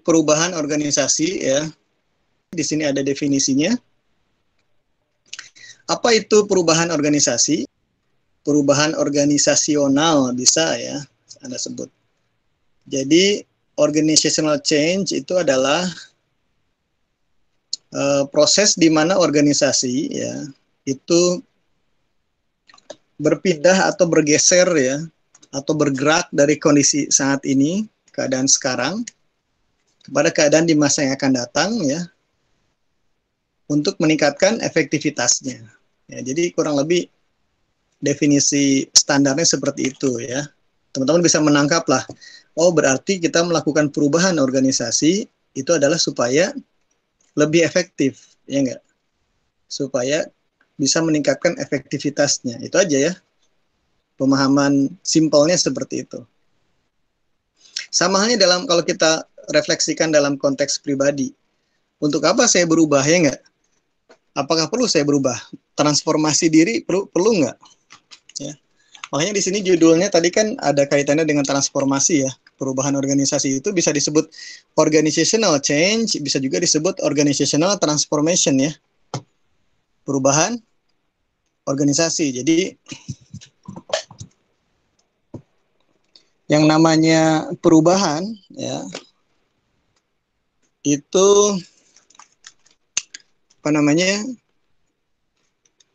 perubahan organisasi ya. Di sini ada definisinya. Apa itu perubahan organisasi? Perubahan organisasional bisa ya Anda sebut. Jadi organizational change itu adalah proses di mana organisasi ya itu berpindah atau bergeser ya atau bergerak dari kondisi saat ini, keadaan sekarang kepada keadaan di masa yang akan datang ya untuk meningkatkan efektivitasnya. Ya, jadi kurang lebih definisi standarnya seperti itu ya. Teman-teman bisa menangkap lah. Oh, berarti kita melakukan perubahan organisasi itu adalah supaya lebih efektif, ya enggak? Supaya bisa meningkatkan efektivitasnya. Itu aja ya. Pemahaman simpelnya seperti itu. Sama halnya dalam kalau kita refleksikan dalam konteks pribadi. Untuk apa saya berubah ya enggak? Apakah perlu saya berubah? Transformasi diri perlu enggak? Ya. Makanya di sini judulnya tadi kan ada kaitannya dengan transformasi ya. Perubahan organisasi itu bisa disebut organizational change, bisa juga disebut organizational transformation ya. Perubahan organisasi. Jadi yang namanya perubahan ya itu apa namanya?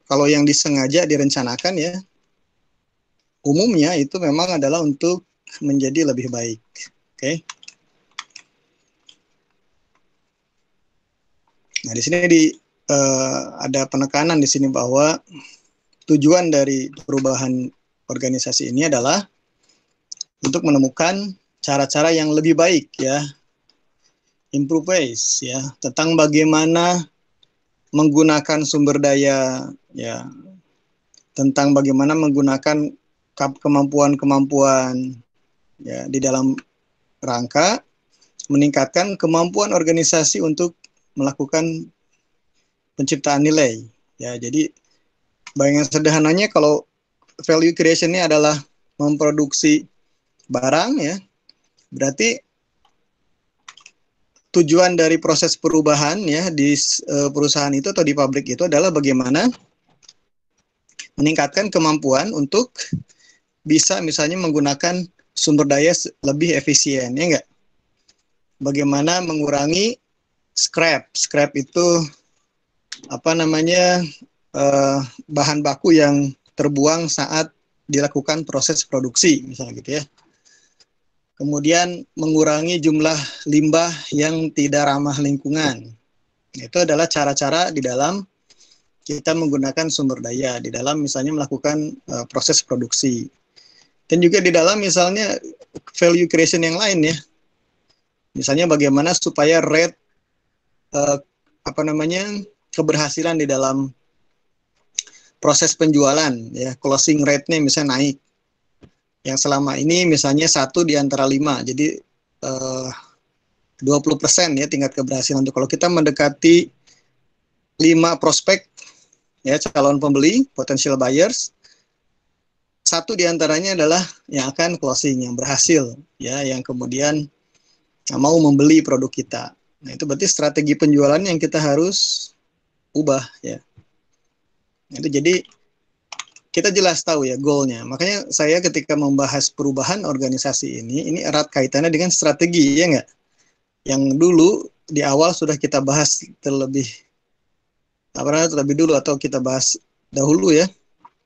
Kalau yang disengaja direncanakan ya umumnya itu memang adalah untuk menjadi lebih baik. Oke. Nah, di sini ada penekanan di sini bahwa tujuan dari perubahan organisasi ini adalah untuk menemukan cara-cara yang lebih baik ya, improve ways ya, tentang bagaimana menggunakan sumber daya ya, tentang bagaimana menggunakan kemampuan-kemampuan ya di dalam rangka meningkatkan kemampuan organisasi untuk melakukan penciptaan nilai ya. Jadi bayangan sederhananya kalau value creation ini adalah memproduksi barang ya, berarti tujuan dari proses perubahan ya di perusahaan itu atau di pabrik itu adalah bagaimana meningkatkan kemampuan untuk bisa misalnya menggunakan sumber daya lebih efisien ya enggak? Bagaimana mengurangi scrap. Scrap itu apa namanya bahan baku yang terbuang saat dilakukan proses produksi misalnya gitu ya. Kemudian mengurangi jumlah limbah yang tidak ramah lingkungan. Itu adalah cara-cara di dalam kita menggunakan sumber daya, di dalam misalnya melakukan proses produksi. Dan juga di dalam misalnya value creation yang lain ya. Misalnya bagaimana supaya rate keberhasilan di dalam proses penjualan ya, closing rate-nya misalnya naik. Yang selama ini misalnya 1 di antara 5. Jadi 20% ya tingkat keberhasilan. Untuk kalau kita mendekati 5 prospek ya calon pembeli, potential buyers, 1 di antaranya adalah yang akan closing, yang berhasil ya, yang kemudian mau membeli produk kita. Nah, itu berarti strategi penjualan yang kita harus ubah ya. Itu jadi kita jelas tahu ya goalnya. Makanya saya ketika membahas perubahan organisasi ini erat kaitannya dengan strategi ya enggak? Yang dulu di awal sudah kita bahas terlebih dulu atau kita bahas dahulu ya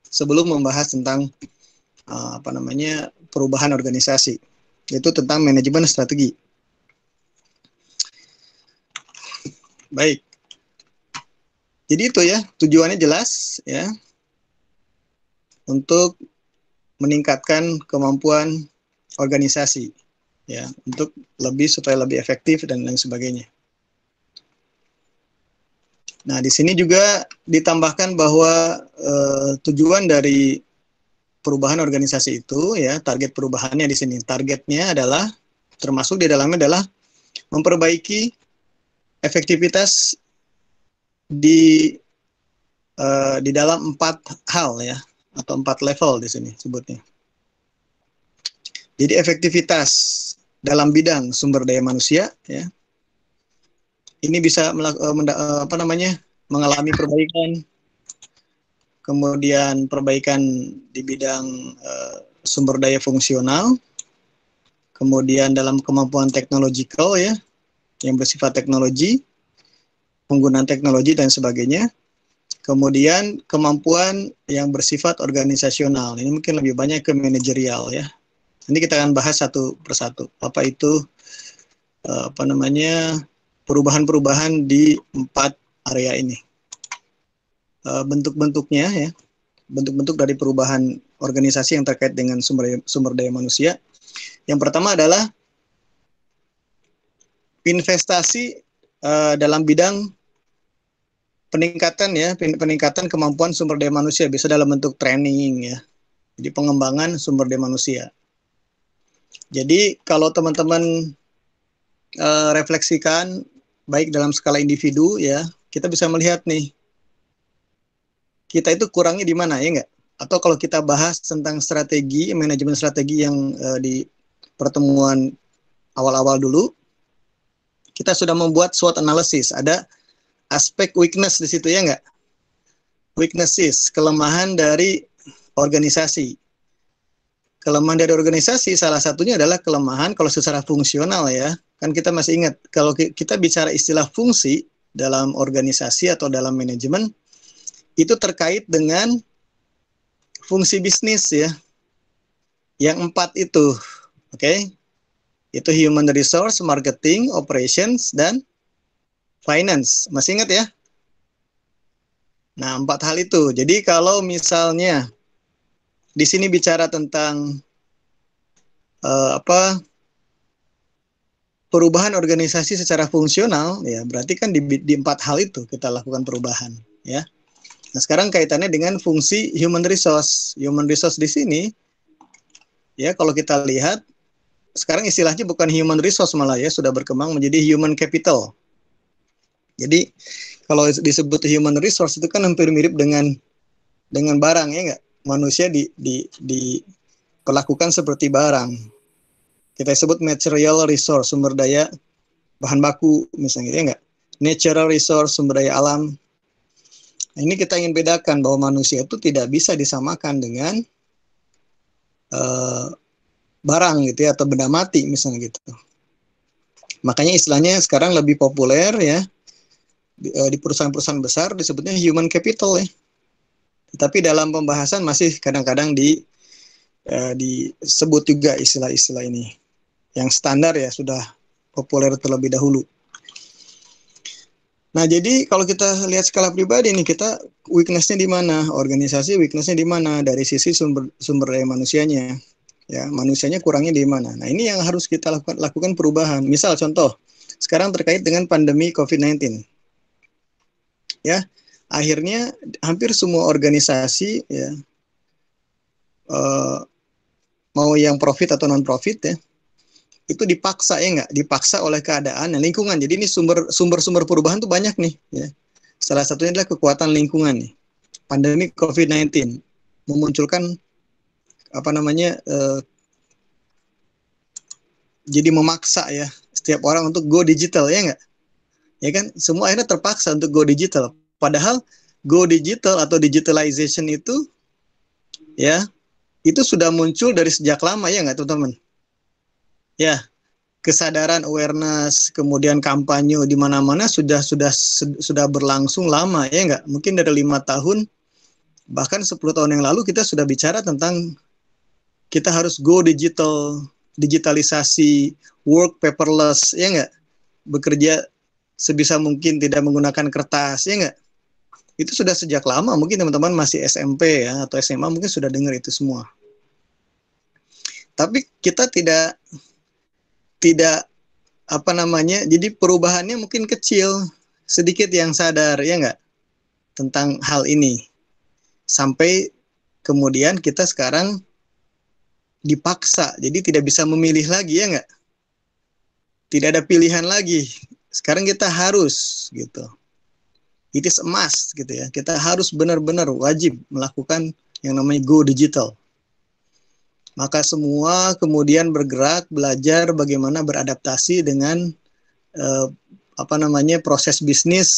sebelum membahas tentang perubahan organisasi, yaitu tentang manajemen strategi. Baik. Jadi itu ya, tujuannya jelas ya. Untuk meningkatkan kemampuan organisasi ya, untuk supaya lebih efektif dan lain sebagainya. Nah, di sini juga ditambahkan bahwa tujuan dari perubahan organisasi itu ya, target perubahannya di sini. Targetnya adalah termasuk di dalamnya adalah memperbaiki efektivitas di dalam 4 hal ya, atau 4 level di sini sebutnya. Jadi efektivitas dalam bidang sumber daya manusia, ya, ini bisa mengalami perbaikan, kemudian perbaikan di bidang sumber daya fungsional, kemudian dalam kemampuan teknologikal, ya, yang bersifat teknologi, penggunaan teknologi dan sebagainya. Kemudian kemampuan yang bersifat organisasional, ini mungkin lebih banyak ke manajerial, ya. Nanti kita akan bahas satu persatu. Apa itu perubahan-perubahan di 4 area ini. Bentuk-bentuknya, ya, bentuk-bentuk dari perubahan organisasi yang terkait dengan sumber daya manusia. Yang pertama adalah investasi dalam bidang peningkatan kemampuan sumber daya manusia, bisa dalam bentuk training, ya. Jadi pengembangan sumber daya manusia. Jadi kalau teman-teman refleksikan baik dalam skala individu, ya, kita bisa melihat nih, kita itu kurangnya di mana, ya enggak? Atau kalau kita bahas tentang strategi, manajemen strategi yang di pertemuan awal-awal dulu, kita sudah membuat SWOT analysis. Ada aspek weakness di situ, ya enggak? Weaknesses, kelemahan dari organisasi. Kelemahan dari organisasi salah satunya adalah kelemahan kalau secara fungsional, ya. Kan kita masih ingat, kalau kita bicara istilah fungsi dalam organisasi atau dalam manajemen, itu terkait dengan fungsi bisnis, ya. Yang 4 itu, oke? Itu human resource, marketing, operations, dan finance. Masih ingat, ya? Nah, 4 hal itu. Jadi kalau misalnya di sini bicara tentang perubahan organisasi secara fungsional, ya berarti kan di 4 hal itu kita lakukan perubahan, ya. Nah, sekarang kaitannya dengan fungsi human resource. Human resource di sini, ya, kalau kita lihat sekarang istilahnya bukan human resource, malah, ya, sudah berkembang menjadi human capital. Jadi kalau disebut human resource itu kan hampir mirip dengan barang, ya enggak? Manusia diperlakukan seperti barang. Kita sebut material resource, sumber daya bahan baku misalnya, ya enggak? Natural resource, sumber daya alam. Nah, ini kita ingin bedakan bahwa manusia itu tidak bisa disamakan dengan barang gitu, ya, atau benda mati misalnya gitu. Makanya istilahnya sekarang lebih populer, ya, di perusahaan-perusahaan besar disebutnya human capital, ya. Tapi dalam pembahasan masih kadang-kadang disebut juga istilah-istilah ini. Yang standar, ya, sudah populer terlebih dahulu. Nah, jadi kalau kita lihat skala pribadi nih, kita weakness-nya di mana? Organisasi weakness-nya di mana? Dari sisi sumber daya manusianya. Ya, manusianya kurangnya di mana? Nah, ini yang harus kita lakukan perubahan. Misal contoh, sekarang terkait dengan pandemi COVID-19. Ya, akhirnya hampir semua organisasi, ya, mau yang profit atau non-profit, ya, itu dipaksa, ya enggak? Dipaksa oleh keadaan dan lingkungan. Jadi ini sumber perubahan tuh banyak nih, ya. Salah satunya adalah kekuatan lingkungan nih. Pandemi COVID-19 memunculkan jadi memaksa, ya, setiap orang untuk go digital, ya enggak? Ya kan? Semua akhirnya terpaksa untuk go digital. Padahal go digital atau digitalization itu, ya, itu sudah muncul dari sejak lama, ya enggak, teman-teman? Ya, kesadaran, awareness, kemudian kampanye di mana-mana sudah berlangsung lama, ya enggak? Mungkin dari 5 tahun, bahkan 10 tahun yang lalu kita sudah bicara tentang kita harus go digital, digitalisasi, work paperless, ya enggak? Bekerja sebisa mungkin tidak menggunakan kertas, ya enggak? Itu sudah sejak lama, mungkin teman-teman masih SMP, ya, atau SMA mungkin sudah dengar itu semua. Tapi kita tidak jadi perubahannya mungkin kecil, sedikit yang sadar, ya enggak, tentang hal ini. Sampai kemudian kita sekarang dipaksa, jadi tidak bisa memilih lagi, ya enggak? Tidak ada pilihan lagi. Sekarang kita harus, gitu. It is a must, gitu, ya. Kita harus benar-benar wajib melakukan yang namanya go digital. Maka semua kemudian bergerak, belajar bagaimana beradaptasi dengan proses bisnis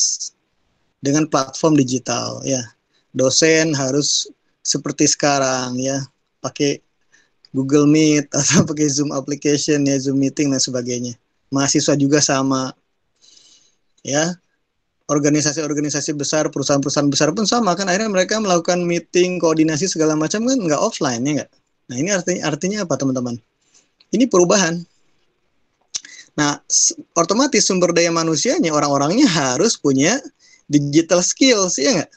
dengan platform digital ya. Dosen harus seperti sekarang ya, pakai Google Meet atau pakai Zoom application ya, Zoom meeting dan sebagainya. Mahasiswa juga sama ya. Organisasi-organisasi besar, perusahaan-perusahaan besar pun sama kan, akhirnya mereka melakukan meeting, koordinasi segala macam kan nggak offline ya nggak. Nah ini artinya apa teman-teman? Ini perubahan. Nah otomatis sumber daya manusianya, orang-orangnya harus punya digital skills ya nggak?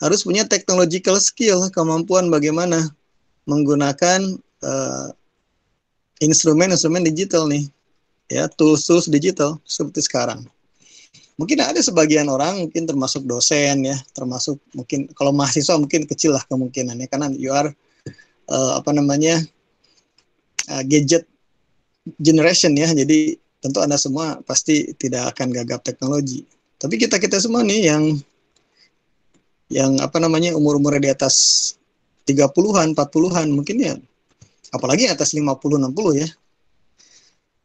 Harus punya technological skill, kemampuan bagaimana menggunakan instrumen-instrumen digital nih, ya tools-tools digital seperti sekarang. Mungkin ada sebagian orang, mungkin termasuk dosen ya, termasuk mungkin kalau mahasiswa mungkin kecil lah kemungkinannya, karena you are gadget generation ya, jadi tentu Anda semua pasti tidak akan gagap teknologi. Tapi kita semua nih yang umur-umurnya di atas 30-an, 40-an mungkin ya, apalagi atas 50, 60 ya.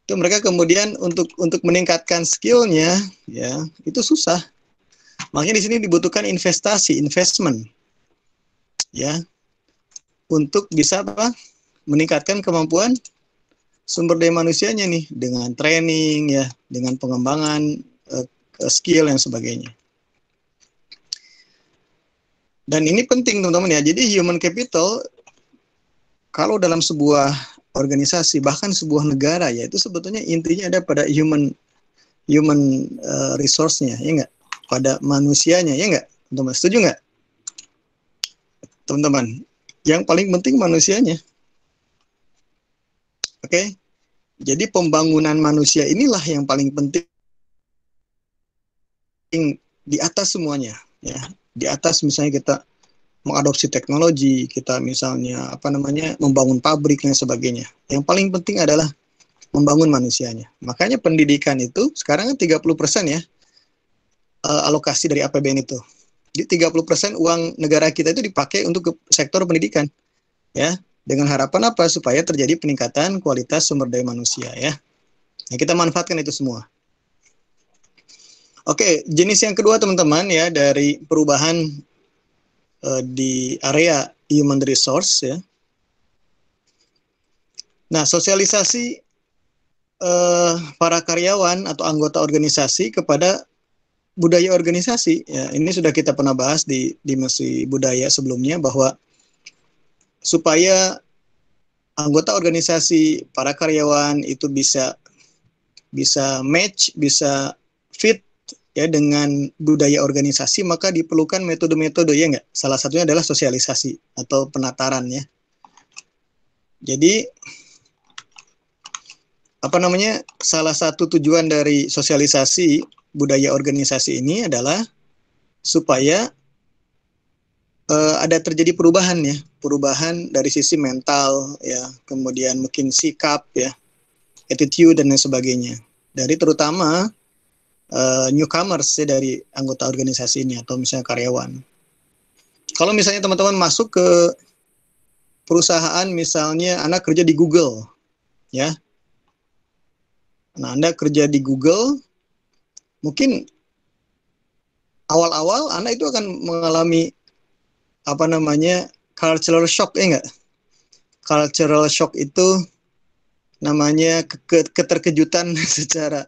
Itu mereka kemudian untuk meningkatkan skillnya ya, itu susah. Makanya di sini dibutuhkan investment ya, untuk bisa meningkatkan kemampuan sumber daya manusianya nih, dengan training ya, dengan pengembangan skill dan sebagainya. Dan ini penting teman-teman ya. Jadi human capital kalau dalam sebuah organisasi, bahkan sebuah negara ya, itu sebetulnya intinya ada pada human resource-nya ya enggak, pada manusianya ya enggak, teman-teman setuju enggak teman-teman? Yang paling penting manusianya. Oke, jadi pembangunan manusia inilah yang paling penting di atas semuanya ya. Di atas misalnya kita mengadopsi teknologi, kita misalnya membangun pabrik dan sebagainya. Yang paling penting adalah membangun manusianya. Makanya pendidikan itu sekarang kan 30% ya alokasi dari APBN itu. Jadi 30% uang negara kita itu dipakai untuk ke sektor pendidikan. Ya, dengan harapan apa? Supaya terjadi peningkatan kualitas sumber daya manusia ya. Nah, kita manfaatkan itu semua. Oke, jenis yang kedua teman-teman ya, dari perubahan di area human resource ya. Nah, sosialisasi para karyawan atau anggota organisasi kepada budaya organisasi ya, ini sudah kita pernah bahas di Mesi Budaya sebelumnya, bahwa supaya anggota organisasi, para karyawan itu bisa match, bisa fit ya dengan budaya organisasi, maka diperlukan metode-metode ya enggak. Salah satunya adalah sosialisasi atau penataran ya. Jadi salah satu tujuan dari sosialisasi budaya organisasi ini adalah supaya ada terjadi perubahan ya, perubahan dari sisi mental ya, kemudian mungkin sikap ya, attitude dan lain sebagainya, dari terutama newcomers ya, dari anggota organisasi ini atau misalnya karyawan. Kalau misalnya teman-teman masuk ke perusahaan, misalnya Anda kerja di Google ya, nah Anda kerja di Google, mungkin awal-awal Anda itu akan mengalami cultural shock ya enggak? Cultural shock itu namanya keterkejutan secara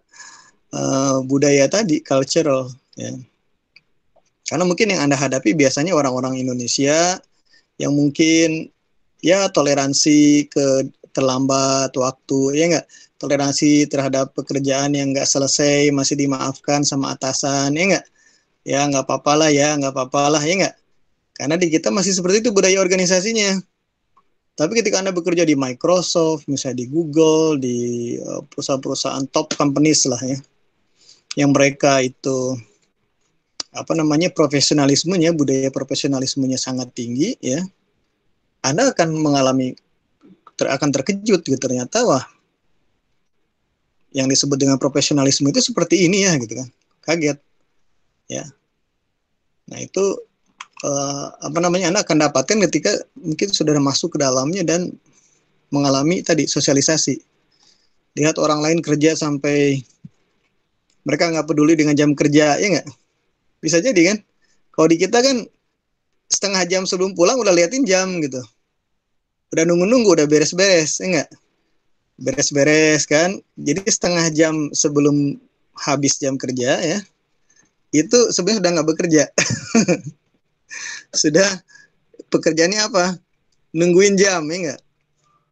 budaya tadi, cultural ya. Karena mungkin yang Anda hadapi biasanya orang-orang Indonesia yang mungkin ya toleransi terlambat waktu ya enggak, toleransi terhadap pekerjaan yang enggak selesai masih dimaafkan sama atasan ya enggak, ya enggak apa-apa lah ya enggak, karena di kita masih seperti itu budaya organisasinya. Tapi ketika Anda bekerja di Microsoft, misalnya di Google, di perusahaan-perusahaan top companies lah ya, yang mereka itu profesionalismenya, budaya profesionalismenya sangat tinggi ya, Anda akan akan terkejut gitu, ternyata wah, yang disebut dengan profesionalisme itu seperti ini ya gitu kan, kaget ya. Nah itu Anda akan dapatkan ketika mungkin sudah masuk ke dalamnya dan mengalami tadi sosialisasi. Lihat orang lain kerja sampai mereka nggak peduli dengan jam kerja, ya nggak? Bisa jadi kan? Kalau di kita kan setengah jam sebelum pulang udah liatin jam gitu. Udah nunggu-nunggu, udah beres-beres, ya nggak? Beres-beres kan. Jadi setengah jam sebelum habis jam kerja ya, itu sebenarnya sudah nggak bekerja. Sudah pekerjaannya apa? Nungguin jam, ya nggak?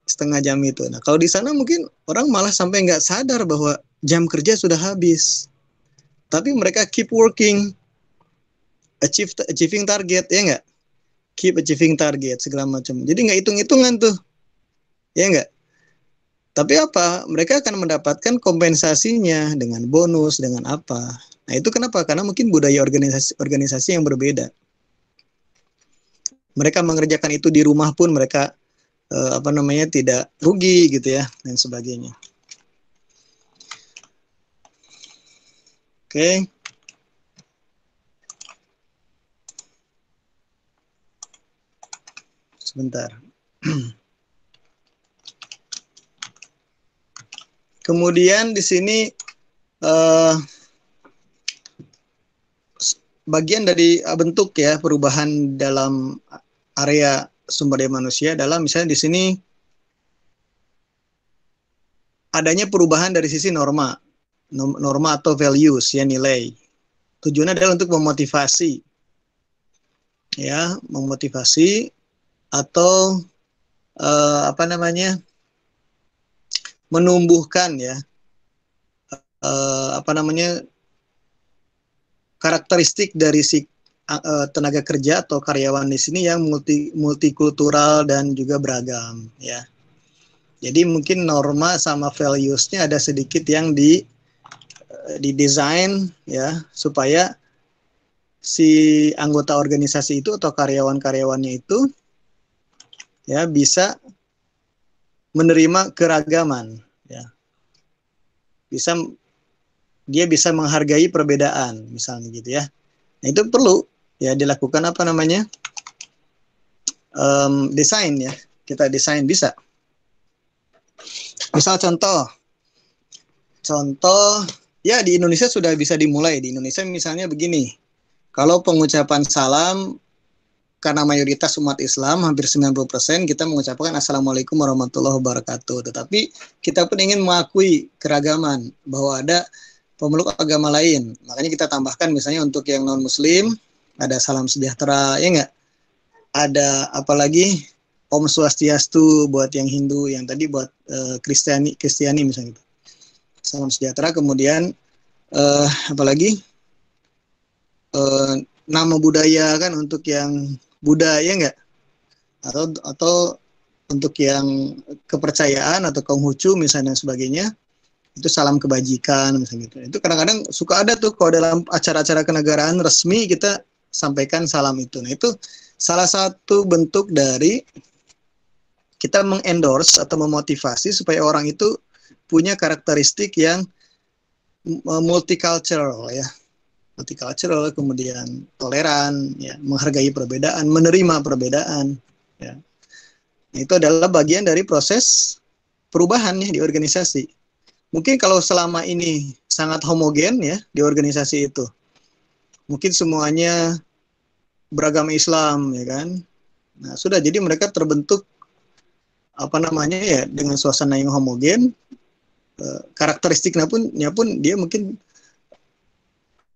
Setengah jam itu. Nah, kalau di sana mungkin orang malah sampai nggak sadar bahwa jam kerja sudah habis. Tapi mereka keep working, achieving target, ya nggak? Keep achieving target, segala macam. Jadi nggak hitung-hitungan tuh, ya nggak? Tapi apa? Mereka akan mendapatkan kompensasinya dengan bonus, dengan apa. Nah, itu kenapa? Karena mungkin budaya organisasi yang berbeda. Mereka mengerjakan itu di rumah pun mereka tidak rugi gitu ya, dan sebagainya. Oke. Sebentar. Kemudian di sini bagian dari bentuk ya perubahan dalam area sumber daya manusia adalah misalnya di sini adanya perubahan dari sisi norma atau values ya, nilai. Tujuannya adalah untuk memotivasi ya, memotivasi atau menumbuhkan ya karakteristik dari si tenaga kerja atau karyawan di sini yang multikultural dan juga beragam ya. Jadi mungkin norma sama values-nya ada sedikit yang didesain ya supaya si anggota organisasi itu atau karyawan-karyawannya itu ya bisa menerima keragaman ya. Dia bisa menghargai perbedaan misalnya gitu ya. Nah, itu perlu ya dilakukan desain ya. Kita desain bisa. Misal contoh ya di Indonesia sudah bisa dimulai. Di Indonesia misalnya begini. Kalau pengucapan salam karena mayoritas umat Islam hampir 90% kita mengucapkan Assalamualaikum warahmatullahi wabarakatuh. Tetapi kita pun ingin mengakui keragaman bahwa ada pemeluk agama lain. Makanya kita tambahkan misalnya untuk yang non muslim ada salam sejahtera, ya enggak? Ada apalagi Om Swastiastu buat yang Hindu, yang tadi buat Kristiani misalnya gitu. Salam sejahtera, kemudian apalagi nama budaya kan untuk yang Buddha, ya enggak? Atau untuk yang kepercayaan atau Konghucu misalnya dan sebagainya, itu salam kebajikan misalnya gitu. Itu kadang-kadang suka ada tuh kalau dalam acara-acara kenegaraan resmi kita sampaikan salam itu. Nah, itu salah satu bentuk dari kita mengendorse atau memotivasi supaya orang itu punya karakteristik yang multicultural ya. Multicultural, kemudian toleran, ya, menghargai perbedaan, menerima perbedaan. Ya. Itu adalah bagian dari proses perubahan ya di organisasi. Mungkin kalau selama ini sangat homogen ya di organisasi itu, mungkin semuanya beragama Islam ya kan. Nah, sudah jadi mereka terbentuk ya dengan suasana yang homogen, karakteristiknya pun dia mungkin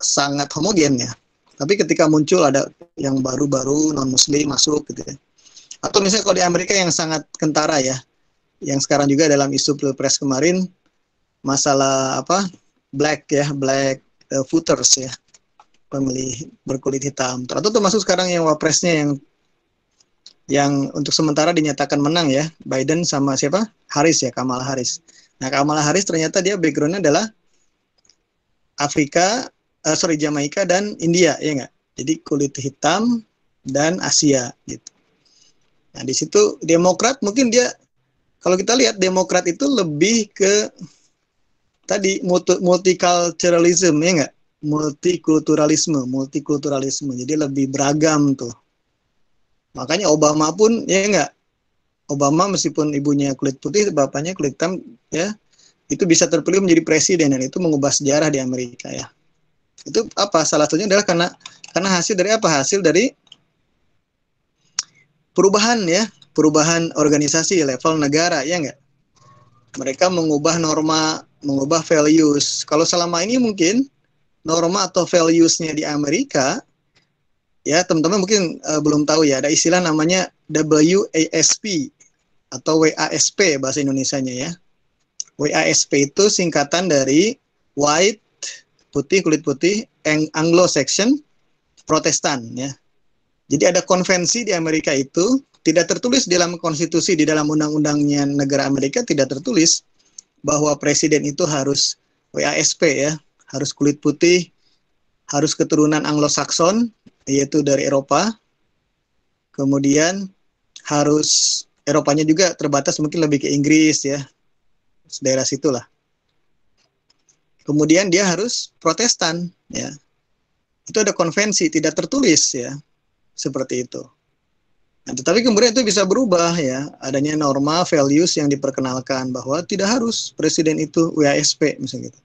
sangat homogen ya. Tapi ketika muncul ada yang baru-baru non muslim masuk gitu ya. Atau misalnya kalau di Amerika yang sangat kentara ya, yang sekarang juga dalam isu Pilpres kemarin masalah black voters ya, pemilih berkulit hitam. Atau termasuk sekarang yang wapresnya yang untuk sementara dinyatakan menang ya, Biden sama siapa? Harris ya, Kamala Harris. Nah, Kamala Harris ternyata dia backgroundnya adalah Jamaika dan India ya nggak? Jadi kulit hitam dan Asia gitu. Nah, di situ Demokrat mungkin dia, kalau kita lihat Demokrat itu lebih ke tadi multiculturalism ya nggak? Multikulturalisme. Jadi lebih beragam tuh. Makanya Obama pun ya nggak? Obama meskipun ibunya kulit putih, bapaknya kulit hitam, ya, itu bisa terpilih menjadi presiden dan itu mengubah sejarah di Amerika ya. Itu apa? Salah satunya adalah karena hasil dari apa? Hasil dari perubahan ya, perubahan organisasi level negara ya enggak? Mereka mengubah norma, mengubah values. Kalau selama ini mungkin norma atau values-nya di Amerika, ya teman-teman mungkin belum tahu ya, ada istilah namanya WASP atau WASP bahasa Indonesianya ya. WASP itu singkatan dari White, putih, kulit putih, Anglo-Saxon, Protestan ya. Jadi ada konvensi di Amerika itu tidak tertulis di dalam konstitusi, di dalam undang-undangnya negara Amerika tidak tertulis bahwa presiden itu harus WASP ya, harus kulit putih, harus keturunan Anglo-Saxon, yaitu dari Eropa. Kemudian harus Eropanya juga terbatas mungkin lebih ke Inggris ya, daerah situlah. Kemudian dia harus Protestan ya. Itu ada konvensi tidak tertulis ya, seperti itu. Nah, tetapi kemudian itu bisa berubah ya, adanya norma values yang diperkenalkan bahwa tidak harus presiden itu WASP misalnya gitu.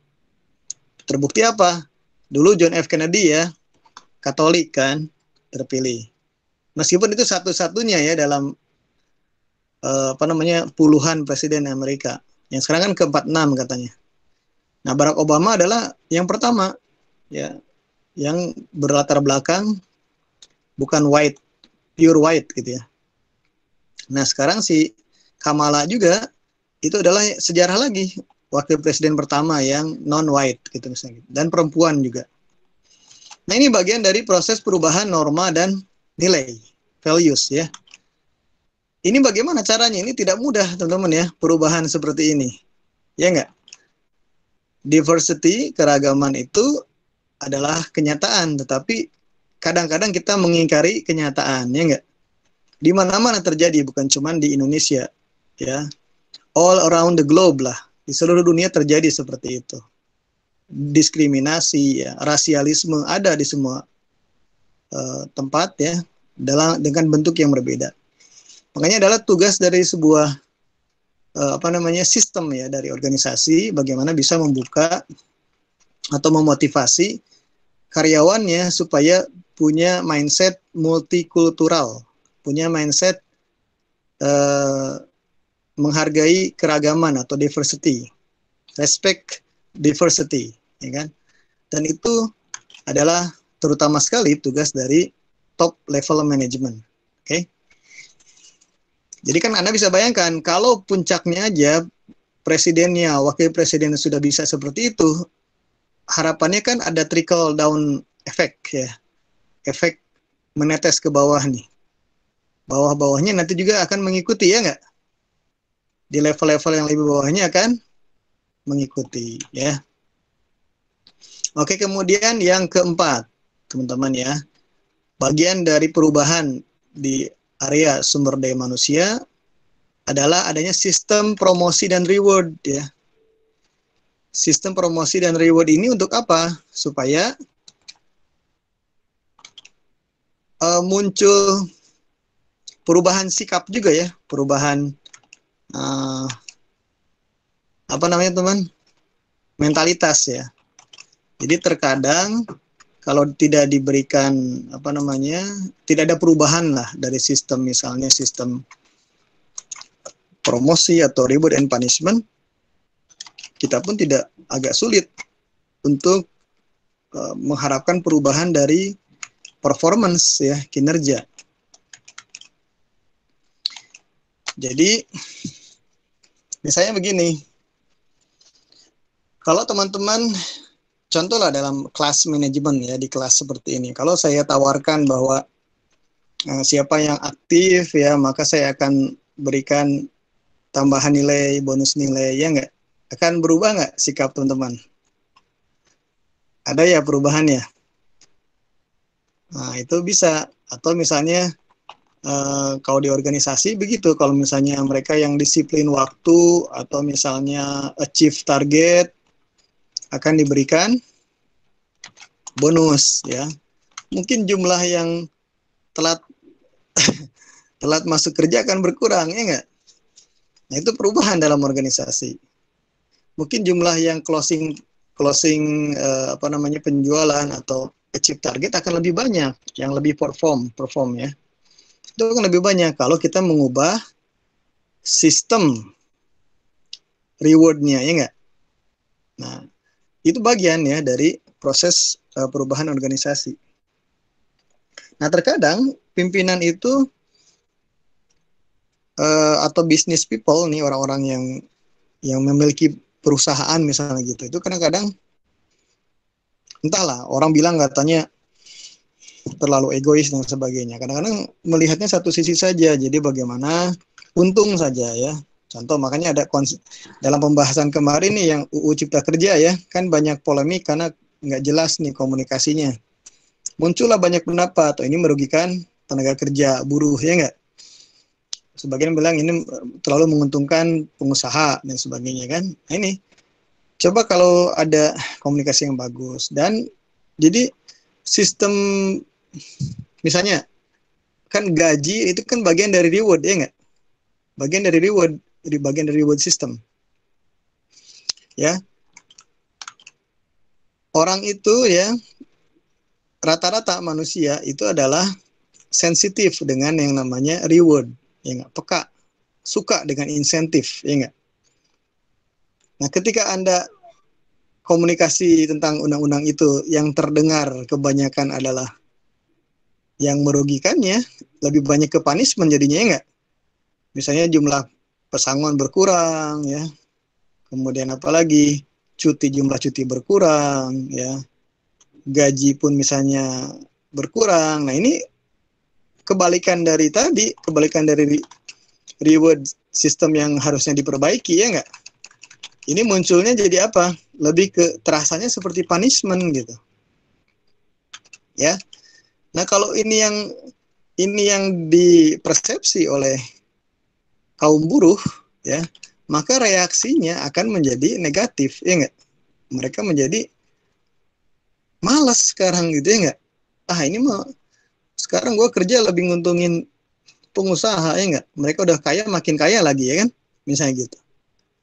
Terbukti apa? Dulu John F. Kennedy ya, Katolik kan, terpilih. Meskipun itu satu-satunya ya dalam puluhan presiden Amerika. Yang sekarang kan ke-46 katanya. Nah, Barack Obama adalah yang pertama ya, yang berlatar belakang bukan white, pure white gitu ya. Nah, sekarang si Kamala juga itu adalah sejarah lagi, wakil presiden pertama yang non-white gitu misalnya. Dan perempuan juga. Nah, ini bagian dari proses perubahan norma dan nilai, values ya. Ini bagaimana caranya? Ini tidak mudah, teman-teman ya, perubahan seperti ini. Ya enggak? Diversity, keragaman itu adalah kenyataan, tetapi kadang-kadang kita mengingkari kenyataan, ya enggak? Di mana-mana terjadi, bukan cuma di Indonesia, ya. All around the globe lah, di seluruh dunia terjadi seperti itu. Diskriminasi, ya, rasialisme ada di semua tempat, ya, dengan bentuk yang berbeda. Makanya adalah tugas dari sebuah sistem ya, dari organisasi, bagaimana bisa membuka atau memotivasi karyawannya supaya punya mindset multikultural, punya mindset menghargai keragaman atau diversity, respect diversity, ya kan? Dan itu adalah terutama sekali tugas dari top level management. Oke? Jadi kan Anda bisa bayangkan kalau puncaknya aja presidennya, wakil presidennya sudah bisa seperti itu, harapannya kan ada trickle down effect ya, efek menetes ke bawah nih. Bawah-bawahnya nanti juga akan mengikuti ya nggak? Di level-level yang lebih bawahnya akan mengikuti ya. Oke, kemudian yang keempat, teman-teman ya, bagian dari perubahan di area sumber daya manusia adalah adanya sistem promosi dan reward ya. Sistem promosi dan reward ini untuk apa? Supaya muncul perubahan sikap juga ya, perubahan teman? Mentalitas ya. Jadi terkadang kalau tidak diberikan tidak ada perubahan lah dari sistem, misalnya sistem promosi atau reward and punishment, kita pun agak sulit untuk mengharapkan perubahan dari performance ya, kinerja. Jadi misalnya begini, kalau teman-teman contohlah dalam kelas manajemen ya, di kelas seperti ini, kalau saya tawarkan bahwa siapa yang aktif ya, maka saya akan berikan tambahan nilai, bonus nilai, ya nggak? Akan berubah nggak sikap teman-teman? Ada ya perubahannya. Nah, itu bisa. Atau misalnya kalau di organisasi begitu, kalau misalnya mereka yang disiplin waktu atau misalnya achieve target, akan diberikan bonus ya. Mungkin jumlah yang telat masuk kerja akan berkurang, ya nggak? Nah, itu perubahan dalam organisasi. Mungkin jumlah yang closing closing apa namanya penjualan atau achieve target akan lebih banyak, yang lebih perform ya. Itu akan lebih banyak kalau kita mengubah sistem rewardnya, ya enggak? Nah, itu bagian ya dari proses perubahan organisasi. Nah, terkadang pimpinan itu atau business people nih, orang-orang yang memiliki perusahaan misalnya gitu, itu kadang-kadang entahlah, orang bilang katanya terlalu egois dan sebagainya. Kadang-kadang melihatnya satu sisi saja, jadi bagaimana untung saja ya. Contoh, makanya ada dalam pembahasan kemarin nih yang UU Cipta Kerja ya, kan banyak polemik karena nggak jelas nih komunikasinya. Muncullah banyak pendapat, atau ini merugikan tenaga kerja buruh, ya nggak? Sebagian bilang ini terlalu menguntungkan pengusaha dan sebagainya kan. Nah, ini coba kalau ada komunikasi yang bagus. Dan jadi sistem, misalnya kan gaji itu kan bagian dari reward, ya nggak? Bagian dari reward system. Ya, orang itu ya, rata-rata manusia itu adalah sensitif dengan yang namanya reward, ya nggak? Peka, suka dengan insentif, ya nggak? Nah, ketika Anda komunikasi tentang undang-undang itu yang terdengar kebanyakan adalah yang merugikannya, lebih banyak ke punishment jadinya, ya nggak? Misalnya jumlah pesangon berkurang, ya. Kemudian apalagi jumlah cuti berkurang, ya. Gaji pun misalnya berkurang. Nah, ini kebalikan dari reward system yang harusnya diperbaiki, ya nggak? Ini munculnya jadi apa? Lebih ke terasanya seperti punishment gitu, ya. Nah, kalau ini yang dipersepsi oleh kaum buruh, ya, maka reaksinya akan menjadi negatif, ya nggak? Mereka menjadi malas sekarang gitu, ya nggak? Ah, ini mah sekarang gue kerja lebih nguntungin pengusaha, ya nggak? Mereka udah kaya makin kaya lagi, ya kan? Misalnya gitu.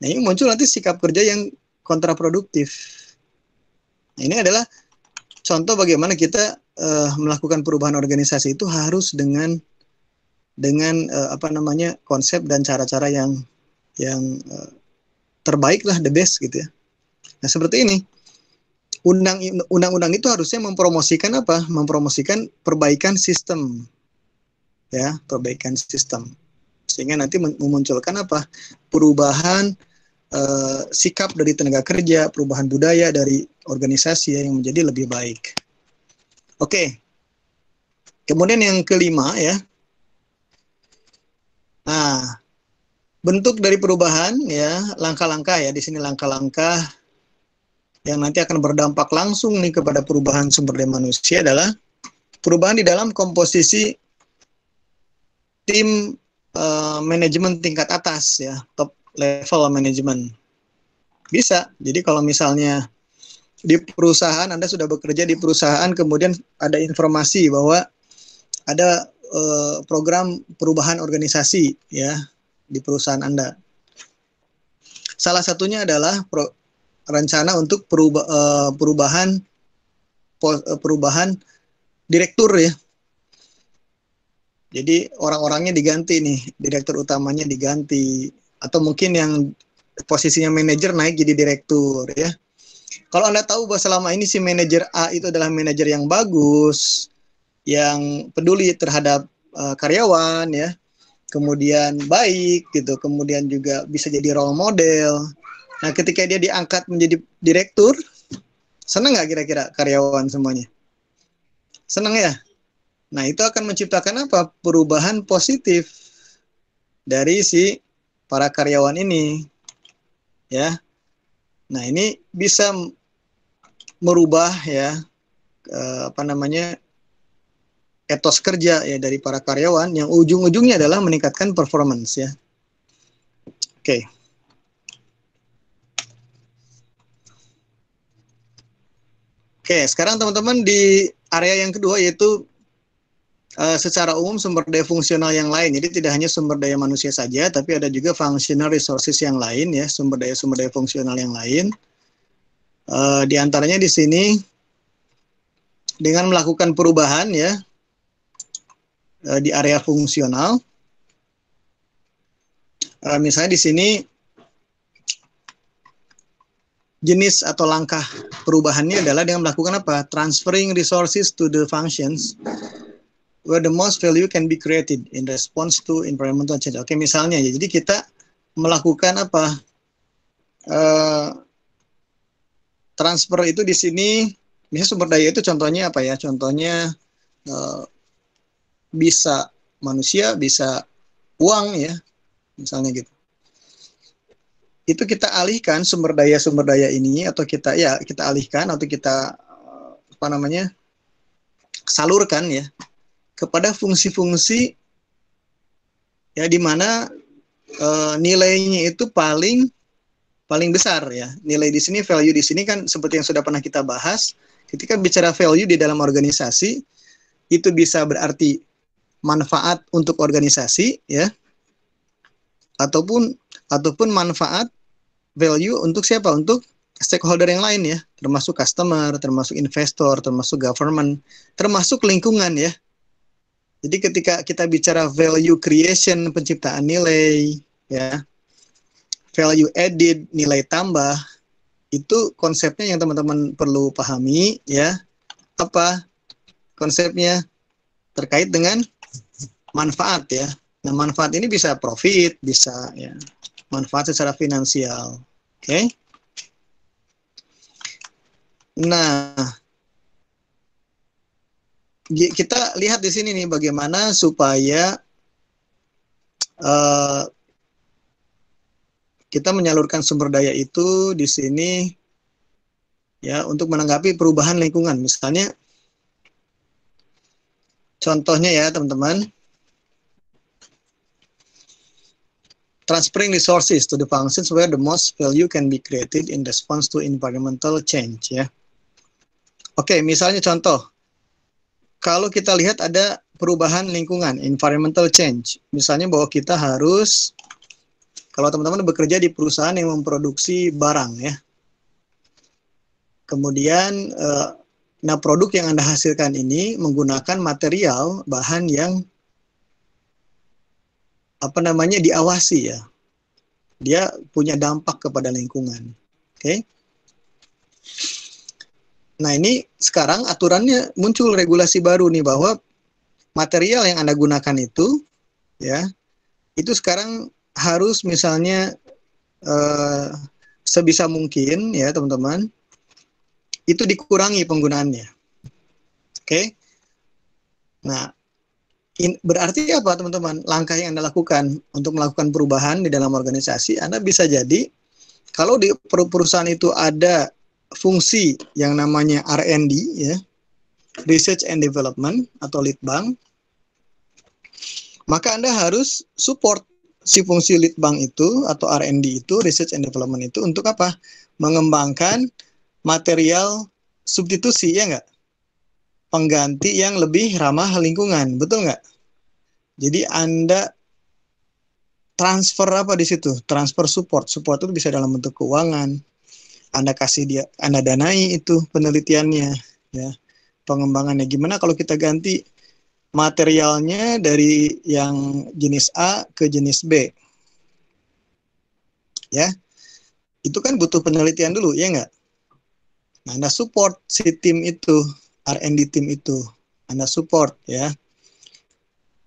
Nah, ini muncul nanti sikap kerja yang kontraproduktif. Nah, ini adalah contoh bagaimana kita melakukan perubahan organisasi itu harus dengan apa namanya konsep dan cara-cara yang terbaik lah, the best gitu ya. Nah, seperti ini. Undang-undang itu harusnya mempromosikan apa? Mempromosikan perbaikan sistem, ya, perbaikan sistem. Sehingga nanti memunculkan apa? Perubahan sikap dari tenaga kerja, perubahan budaya dari organisasi yang menjadi lebih baik. Oke. Kemudian yang kelima ya. Nah, bentuk dari perubahan ya, langkah-langkah ya, di sini langkah-langkah yang nanti akan berdampak langsung nih kepada perubahan sumber daya manusia adalah perubahan di dalam komposisi tim manajemen tingkat atas ya, top level manajemen. Bisa. Jadi kalau misalnya di perusahaan, Anda sudah bekerja di perusahaan, kemudian ada informasi bahwa ada program perubahan organisasi ya di perusahaan Anda. Salah satunya adalah rencana untuk perubahan direktur ya. Jadi orang-orangnya diganti nih, direktur utamanya diganti, atau mungkin yang posisinya manajer naik jadi direktur ya. Kalau Anda tahu bahwa selama ini si manajer A itu adalah manajer yang bagus, yang peduli terhadap karyawan ya, kemudian baik gitu, kemudian juga bisa jadi role model. Nah, ketika dia diangkat menjadi direktur, senang nggak kira-kira karyawan semuanya? Senang ya? Nah, itu akan menciptakan apa? Perubahan positif dari si para karyawan ini, ya. Nah, ini bisa merubah ya apa namanya etos kerja ya dari para karyawan yang ujung-ujungnya adalah meningkatkan performance ya. Oke. Oke, sekarang teman-teman di area yang kedua yaitu secara umum sumber daya fungsional yang lain. Jadi tidak hanya sumber daya manusia saja, tapi ada juga functional resources yang lain ya, sumber daya fungsional yang lain. Di antaranya di sini dengan melakukan perubahan ya di area fungsional. Misalnya di sini jenis atau langkah perubahannya adalah dengan melakukan apa? Transferring resources to the functions where the most value can be created in response to environmental change. Oke, misalnya ya, jadi kita melakukan apa? Transfer itu di sini, misalnya sumber daya itu contohnya apa ya? Contohnya bisa manusia, bisa uang ya, misalnya gitu. Itu kita alihkan sumber daya ini atau kita alihkan atau kita salurkan ya kepada fungsi-fungsi ya di mana nilainya itu paling besar ya. Nilai di sini, value di sini kan seperti yang sudah pernah kita bahas, ketika bicara value di dalam organisasi itu bisa berarti manfaat untuk organisasi ya, ataupun manfaat value untuk siapa? Untuk stakeholder yang lain ya, termasuk customer, termasuk investor, termasuk government, termasuk lingkungan ya. Jadi ketika kita bicara value creation, penciptaan nilai ya, value added, nilai tambah, itu konsepnya yang teman-teman perlu pahami ya. Apa konsepnya? Terkait dengan manfaat ya. Nah, manfaat ini bisa profit, bisa ya, manfaat secara finansial. Oke. Nah, kita lihat di sini nih bagaimana supaya kita menyalurkan sumber daya itu di sini ya untuk menanggapi perubahan lingkungan. Misalnya contohnya ya teman-teman, transferring resources to the functions where the most value can be created in response to environmental change ya. Oke, misalnya contoh, kalau kita lihat ada perubahan lingkungan, environmental change, misalnya bahwa kita harus, kalau teman-teman bekerja di perusahaan yang memproduksi barang ya, kemudian nah produk yang Anda hasilkan ini menggunakan material bahan yang diawasi ya, dia punya dampak kepada lingkungan. Oke. Nah ini sekarang aturannya muncul regulasi baru nih bahwa material yang Anda gunakan itu ya, itu sekarang harus misalnya sebisa mungkin ya teman-teman itu dikurangi penggunaannya. Oke. Nah, berarti apa teman-teman? Langkah yang Anda lakukan untuk melakukan perubahan di dalam organisasi, Anda bisa jadi kalau di perusahaan itu ada fungsi yang namanya R&D ya, Research and Development atau Litbang, maka Anda harus support si fungsi Litbang itu atau R&D itu, Research and Development itu untuk apa? Mengembangkan material substitusi ya nggak? Pengganti yang lebih ramah lingkungan, betul nggak? Jadi Anda transfer apa di situ? Transfer support. Support itu bisa dalam bentuk keuangan. Anda kasih dia, Anda danai itu penelitiannya, ya, pengembangannya. Gimana kalau kita ganti materialnya dari yang jenis A ke jenis B? Ya, itu kan butuh penelitian dulu, ya nggak? Nah, Anda support si tim itu, R&D tim itu, Anda support ya,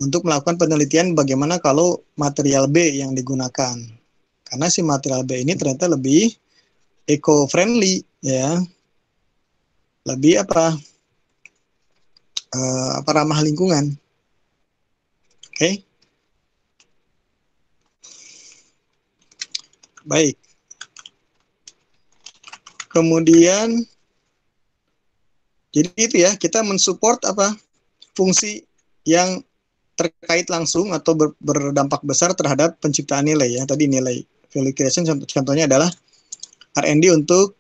untuk melakukan penelitian bagaimana kalau material B yang digunakan. Karena si material B ini ternyata lebih eco-friendly ya, lebih ramah lingkungan. Oke. Baik. Kemudian jadi itu ya, kita mensupport fungsi yang terkait langsung atau berdampak besar terhadap penciptaan nilai ya. Tadi nilai value creation contohnya adalah R&D untuk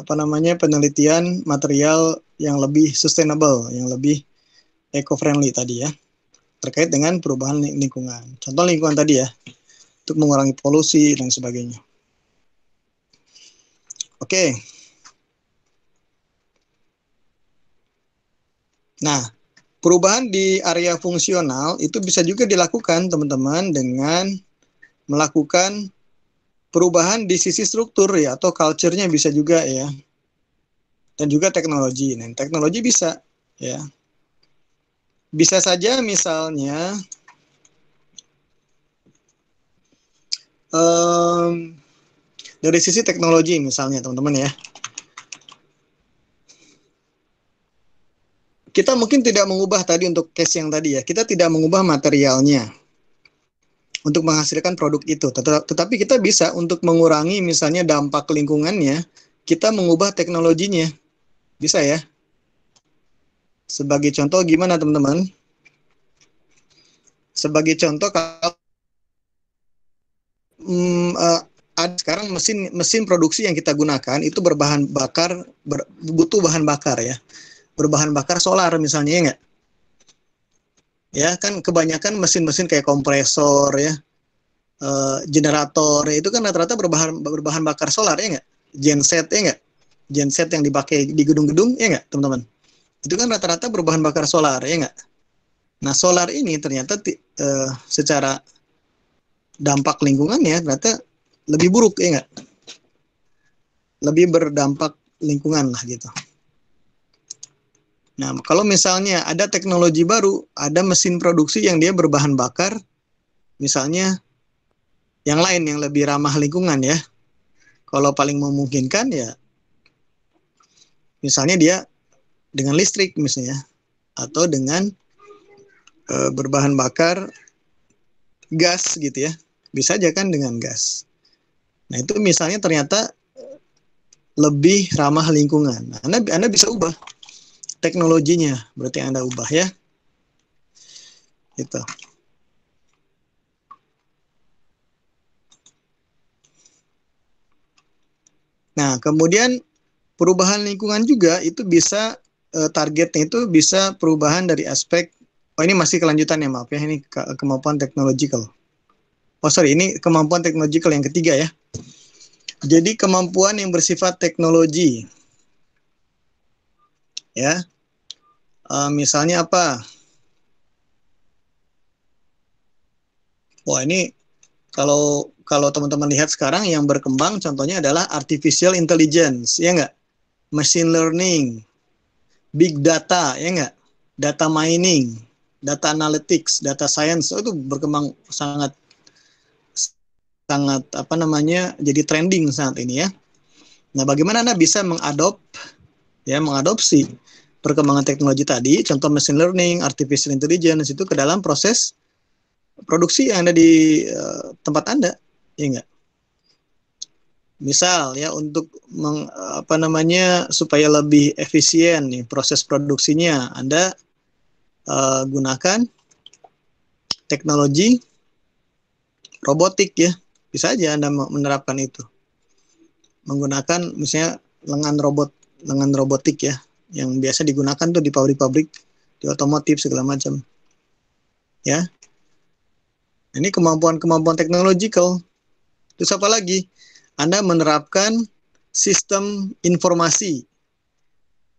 penelitian material yang lebih sustainable, yang lebih eco-friendly tadi ya, terkait dengan perubahan lingkungan. Contoh lingkungan tadi ya, untuk mengurangi polusi dan sebagainya. Oke. Nah, perubahan di area fungsional itu bisa juga dilakukan teman-teman dengan melakukan perubahan di sisi struktur ya, atau culture-nya bisa juga ya. Dan juga teknologi. Nah, teknologi bisa ya. Bisa saja misalnya dari sisi teknologi misalnya teman-teman ya. Kita mungkin tidak mengubah tadi untuk case yang tadi ya. Kita tidak mengubah materialnya untuk menghasilkan produk itu. Tetapi kita bisa untuk mengurangi misalnya dampak lingkungannya, kita mengubah teknologinya. Bisa ya. Sebagai contoh gimana teman-teman? Sebagai contoh kalau ada sekarang mesin produksi yang kita gunakan itu berbahan bakar butuh bahan bakar ya, berbahan bakar solar misalnya ya nggak, ya kan kebanyakan mesin-mesin kayak kompresor ya, generator ya, itu kan rata-rata berbahan bakar solar ya nggak, genset ya nggak, genset yang dipakai di gedung-gedung ya nggak teman-teman, itu kan rata-rata berbahan bakar solar ya nggak. Nah solar ini ternyata secara dampak lingkungannya ternyata lebih buruk ya nggak, lebih berdampak lingkungan lah gitu. Nah, kalau misalnya ada teknologi baru, ada mesin produksi yang dia berbahan bakar, misalnya yang lain yang lebih ramah lingkungan ya. Kalau paling memungkinkan ya, misalnya dia dengan listrik misalnya, atau dengan berbahan bakar gas gitu ya. Bisa aja kan dengan gas. Nah, itu misalnya ternyata lebih ramah lingkungan. Nah, Anda bisa ubah teknologinya, berarti Anda ubah ya. Gitu. Nah, kemudian perubahan lingkungan juga itu bisa targetnya itu bisa perubahan dari aspek, oh ini masih kelanjutan ya, maaf ya, ini kemampuan teknologikal. Oh sorry, ini kemampuan teknologikal yang ketiga ya. Jadi kemampuan yang bersifat teknologi, ya. Misalnya apa? Wah ini kalau kalau teman-teman lihat sekarang yang berkembang contohnya adalah artificial intelligence, ya nggak? Machine learning, big data, ya nggak? Data mining, data analytics, data science, itu berkembang sangat sangat apa namanya jadi trending saat ini ya. Nah, bagaimana Anda bisa mengadopsi perkembangan teknologi tadi, contoh machine learning, artificial intelligence itu ke dalam proses produksi yang ada di tempat Anda, ya enggak? Misal ya untuk apa namanya supaya lebih efisien nih proses produksinya, Anda gunakan teknologi robotik ya. Bisa aja Anda menerapkan itu. Menggunakan misalnya lengan robotik ya, yang biasa digunakan tuh di pabrik-pabrik, di otomotif segala macam. Ya. Ini kemampuan-kemampuan teknologikal. Terus apa lagi? Anda menerapkan sistem informasi.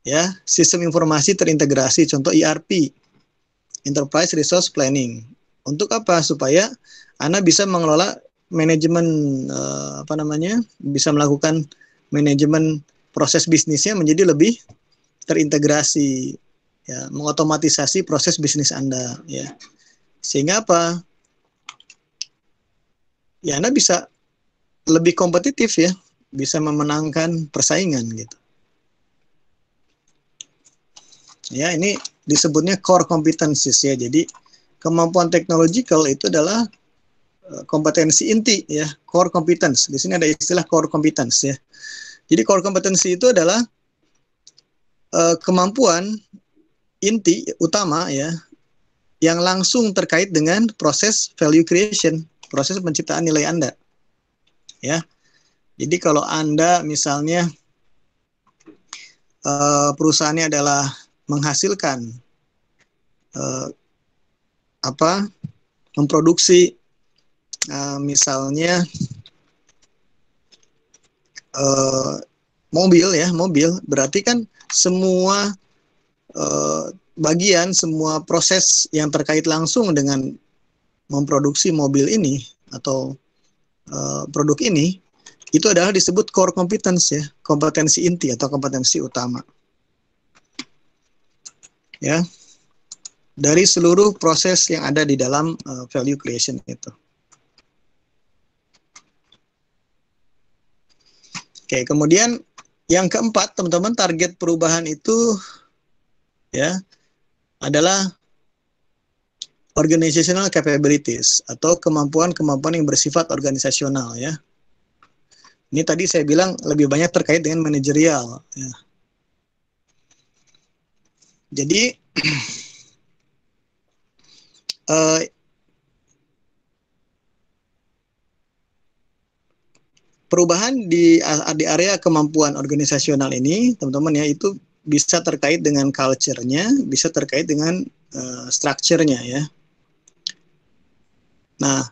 Ya, sistem informasi terintegrasi, contoh ERP, Enterprise Resource Planning. Untuk apa? Supaya Anda bisa mengelola manajemen apa namanya? Bisa melakukan manajemen proses bisnisnya menjadi lebih terintegrasi, ya, mengotomatisasi proses bisnis Anda, ya. Sehingga apa? Ya Anda bisa lebih kompetitif ya, bisa memenangkan persaingan gitu. Ya, ini disebutnya core competencies ya. Jadi kemampuan teknologikal itu adalah kompetensi inti ya, core competence. Di sini ada istilah core competence ya. Jadi core competency itu adalah kemampuan inti utama ya yang langsung terkait dengan proses value creation, proses penciptaan nilai Anda. Ya. Jadi kalau Anda misalnya perusahaannya adalah menghasilkan uh, apa memproduksi misalnya mobil ya, mobil berarti kan semua bagian, semua proses yang terkait langsung dengan memproduksi mobil ini atau produk ini itu adalah disebut core competence ya, kompetensi inti atau kompetensi utama. Ya. Dari seluruh proses yang ada di dalam value creation itu. Oke, kemudian yang keempat, teman-teman, target perubahan itu ya adalah organizational capabilities atau kemampuan-kemampuan yang bersifat organisasional ya. Ini tadi saya bilang lebih banyak terkait dengan manajerial ya. Jadi perubahan di area kemampuan organisasional ini, teman-teman ya, itu bisa terkait dengan culture-nya, bisa terkait dengan structure-nya ya. Nah,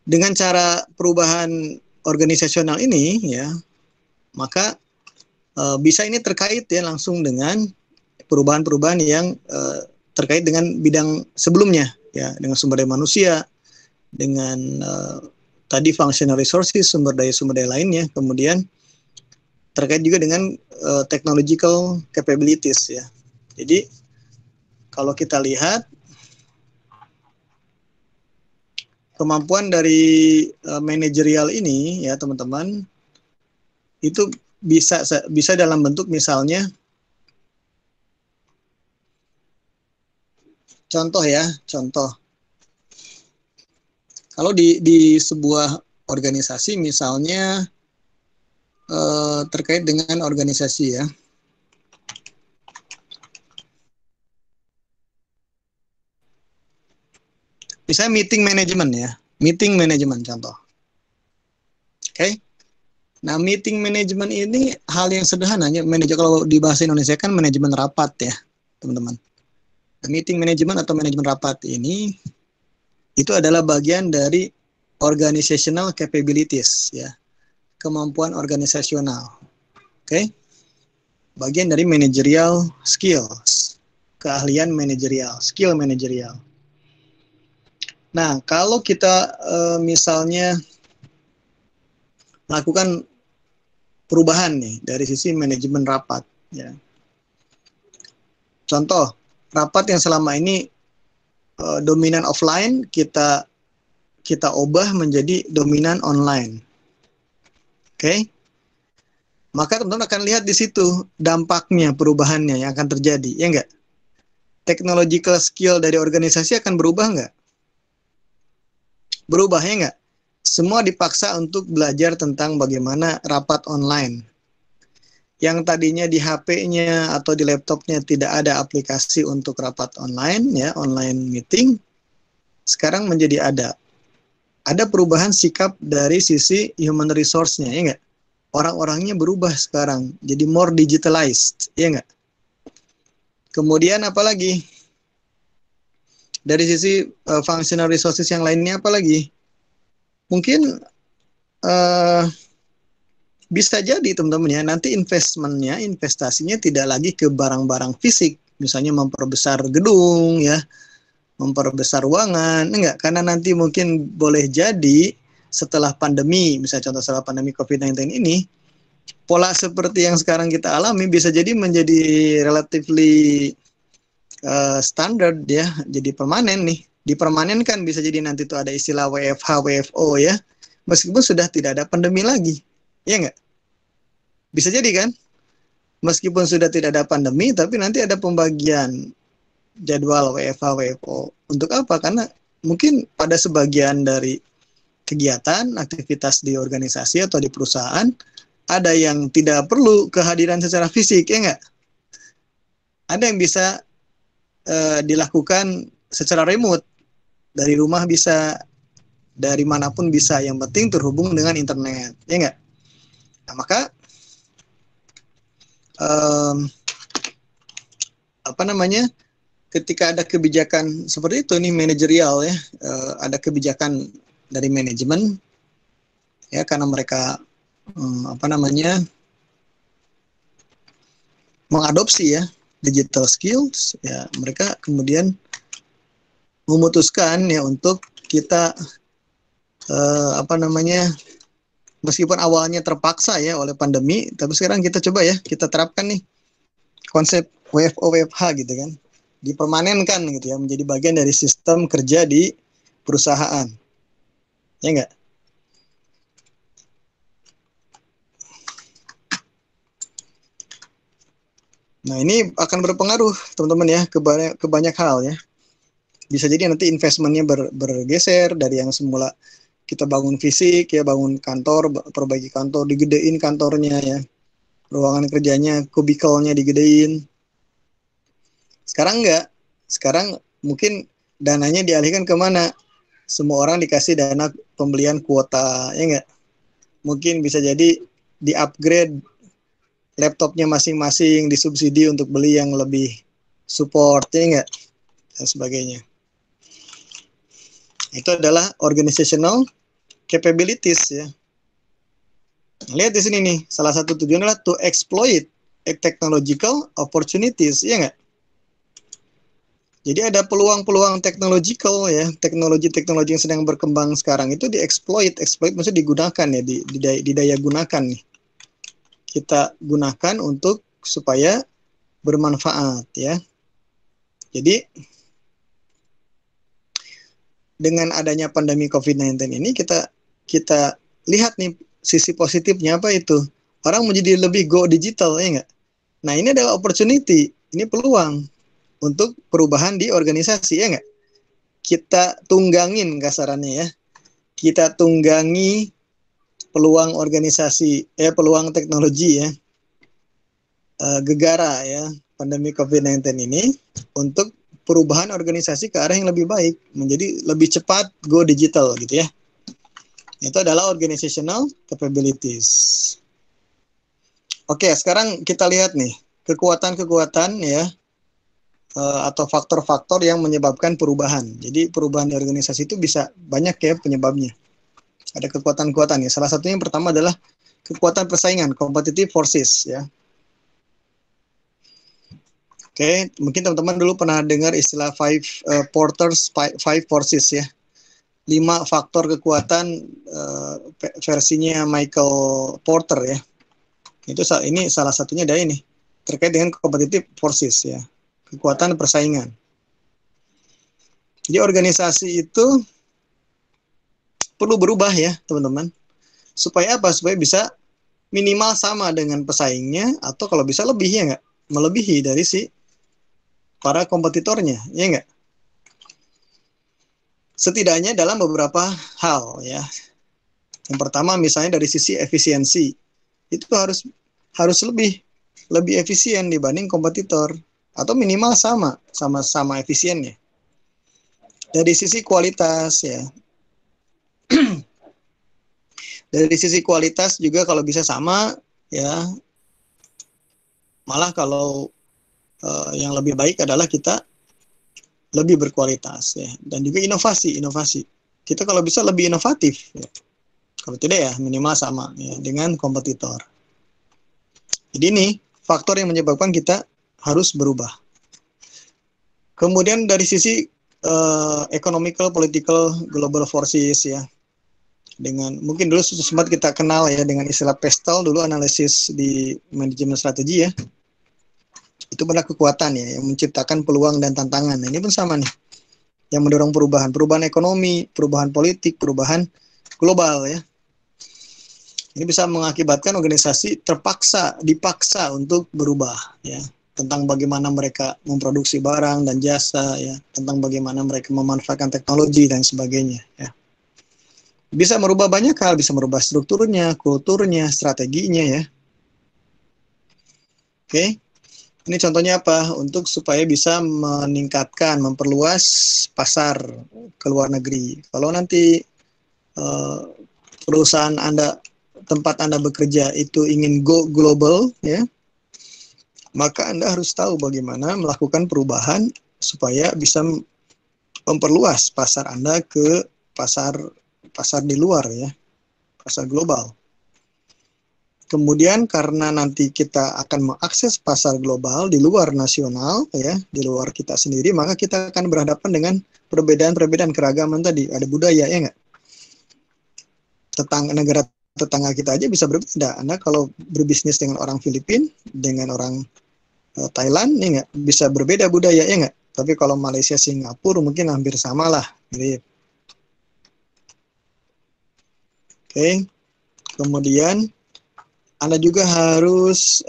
dengan cara perubahan organisasional ini ya, maka bisa ini terkait ya langsung dengan perubahan-perubahan yang terkait dengan bidang sebelumnya ya, dengan sumber daya manusia, dengan tadi functional resources, sumber daya lainnya, kemudian terkait juga dengan technological capabilities ya. Jadi kalau kita lihat kemampuan dari manajerial ini ya teman-teman, itu bisa dalam bentuk misalnya contoh ya, contoh. Kalau di sebuah organisasi misalnya terkait dengan organisasi ya. Misalnya meeting management ya, meeting management contoh. Oke. Nah, meeting management ini hal yang sederhananya, kalau di bahasa Indonesia kan manajemen rapat ya, teman-teman. Meeting management atau manajemen rapat ini itu adalah bagian dari organizational capabilities ya, kemampuan organisasional. Oke. Bagian dari managerial skills, keahlian manajerial, skill manajerial. Nah, kalau kita misalnya melakukan perubahan nih dari sisi manajemen rapat, ya. Contoh, rapat yang selama ini dominan offline kita ubah menjadi dominan online. Oke? Maka teman-teman akan lihat di situ dampaknya, perubahannya yang akan terjadi, ya enggak? Technological skill dari organisasi akan berubah enggak? Berubah ya enggak? Semua dipaksa untuk belajar tentang bagaimana rapat online. Yang tadinya di HP-nya atau di laptopnya tidak ada aplikasi untuk rapat online, ya, online meeting, sekarang menjadi ada. Ada perubahan sikap dari sisi human resource-nya, ya enggak? Orang-orangnya berubah sekarang, jadi more digitalized, ya enggak? Kemudian apalagi? Dari sisi functional resources yang lainnya apalagi? Mungkin bisa jadi teman-teman ya, nanti investasinya tidak lagi ke barang-barang fisik, misalnya memperbesar gedung ya, memperbesar ruangan, enggak, karena nanti mungkin boleh jadi setelah pandemi, misalnya contoh setelah pandemi COVID-19 ini, pola seperti yang sekarang kita alami bisa jadi menjadi relatively standard ya, jadi permanen nih, dipermanenkan, bisa jadi nanti itu ada istilah WFH, WFO ya, meskipun sudah tidak ada pandemi lagi. Iya nggak? Bisa jadi kan? Meskipun sudah tidak ada pandemi, tapi nanti ada pembagian jadwal WFH, WFO. Untuk apa? Karena mungkin pada sebagian dari kegiatan, aktivitas di organisasi atau di perusahaan, ada yang tidak perlu kehadiran secara fisik, ya nggak? Ada yang bisa dilakukan secara remote. Dari rumah bisa, dari manapun bisa. Yang penting terhubung dengan internet, ya nggak? Nah, maka apa namanya, ketika ada kebijakan seperti itu nih manajerial ya, ada kebijakan dari manajemen ya, karena mereka mengadopsi ya digital skills ya, mereka kemudian memutuskan ya untuk kita meskipun awalnya terpaksa ya oleh pandemi, tapi sekarang kita coba ya kita terapkan nih konsep WFO WFH gitu kan, dipermanenkan gitu ya, menjadi bagian dari sistem kerja di perusahaan, ya enggak? Nah ini akan berpengaruh teman-teman ya ke banyak hal ya. Bisa jadi nanti investmentnya bergeser dari yang semula kita bangun fisik ya, bangun kantor, perbaiki kantor, digedein kantornya ya, ruangan kerjanya, kubikelnya digedein. Sekarang enggak, sekarang mungkin dananya dialihkan ke mana? Semua orang dikasih dana pembelian kuota, ya enggak? Mungkin bisa jadi di-upgrade laptopnya masing-masing, disubsidi untuk beli yang lebih support, ya enggak? Dan sebagainya. Itu adalah organizational capabilities ya. Lihat di sini nih, salah satu tujuan adalah to exploit technological opportunities, ya enggak? Jadi ada peluang-peluang technological ya, teknologi-teknologi yang sedang berkembang sekarang itu exploit maksudnya digunakan ya, didaya gunakan nih. Kita gunakan untuk supaya bermanfaat ya. Jadi dengan adanya pandemi COVID-19 ini kita lihat nih sisi positifnya apa itu. Orang menjadi lebih go digital ya enggak? Nah, ini adalah opportunity, ini peluang untuk perubahan di organisasi ya enggak? Kita tunggangin kasarannya ya. Kita tunggangi peluang organisasi peluang teknologi ya. Gegara ya pandemi COVID-19 ini untuk perubahan organisasi ke arah yang lebih baik, menjadi lebih cepat go digital gitu ya. Itu adalah organizational capabilities. Oke, sekarang kita lihat nih kekuatan-kekuatan ya atau faktor-faktor yang menyebabkan perubahan. Jadi perubahan di organisasi itu bisa banyak ya penyebabnya. Ada kekuatan-kekuatan ya. Salah satunya yang pertama adalah kekuatan persaingan, competitive forces ya. Oke, mungkin teman-teman dulu pernah dengar istilah five forces ya. 5 faktor kekuatan versinya Michael Porter ya. Ini salah satunya ada ini terkait dengan competitive forces ya. Kekuatan persaingan. Jadi organisasi itu perlu berubah ya, teman-teman. Supaya apa? Supaya bisa minimal sama dengan pesaingnya atau kalau bisa lebih ya enggak? Melebihi dari si para kompetitornya, ya enggak? Setidaknya dalam beberapa hal ya. Yang pertama misalnya dari sisi efisiensi. Itu harus lebih efisien dibanding kompetitor atau minimal sama efisiennya. Dari sisi kualitas ya. Dari sisi kualitas juga kalau bisa sama ya. Malah kalau yang lebih baik adalah kita lebih berkualitas ya, dan juga inovasi. Kita kalau bisa lebih inovatif ya. Kalau tidak ya minimal sama ya dengan kompetitor. Jadi ini faktor yang menyebabkan kita harus berubah. Kemudian dari sisi economical, political, global forces ya. Dengan mungkin dulu sempat kita kenal ya dengan istilah PESTEL dulu, analisis di manajemen strategi ya. Itu adalah kekuatan ya yang menciptakan peluang dan tantangan. Nah, ini pun sama nih. Yang mendorong perubahan ekonomi, perubahan politik, perubahan global ya. Ini bisa mengakibatkan organisasi dipaksa untuk berubah ya, tentang bagaimana mereka memproduksi barang dan jasa ya, tentang bagaimana mereka memanfaatkan teknologi dan sebagainya ya. Bisa merubah banyak hal, bisa merubah strukturnya, kulturnya, strateginya ya. Oke. Ini contohnya apa? Untuk supaya bisa meningkatkan, memperluas pasar ke luar negeri. Kalau nanti perusahaan Anda, tempat Anda bekerja itu ingin go global, ya, maka Anda harus tahu bagaimana melakukan perubahan supaya bisa memperluas pasar Anda ke pasar di luar ya, pasar global. Kemudian karena nanti kita akan mengakses pasar global di luar nasional ya, di luar kita sendiri, maka kita akan berhadapan dengan perbedaan-perbedaan keragaman tadi. Ada budaya ya nggak? Negara tetangga kita aja bisa berbeda. Anda kalau berbisnis dengan orang Filipina, dengan orang Thailand, ya nggak? Bisa berbeda budaya ya nggak? Tapi kalau Malaysia, Singapura mungkin hampir sama lah. Oke. Kemudian Anda juga harus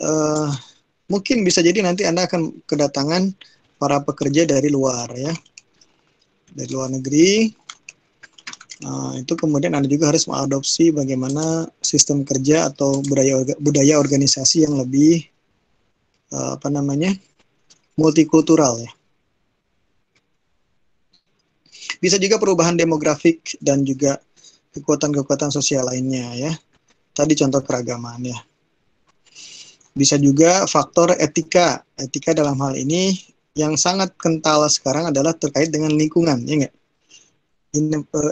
mungkin bisa jadi nanti Anda akan kedatangan para pekerja dari luar ya, dari luar negeri. Itu kemudian Anda juga harus mengadopsi bagaimana sistem kerja atau budaya organisasi yang lebih multikultural ya. Bisa juga perubahan demografik dan juga kekuatan-kekuatan sosial lainnya ya. Tadi contoh keragaman ya. Bisa juga faktor etika. Etika dalam hal ini yang sangat kental sekarang adalah terkait dengan lingkungan, ya nggak?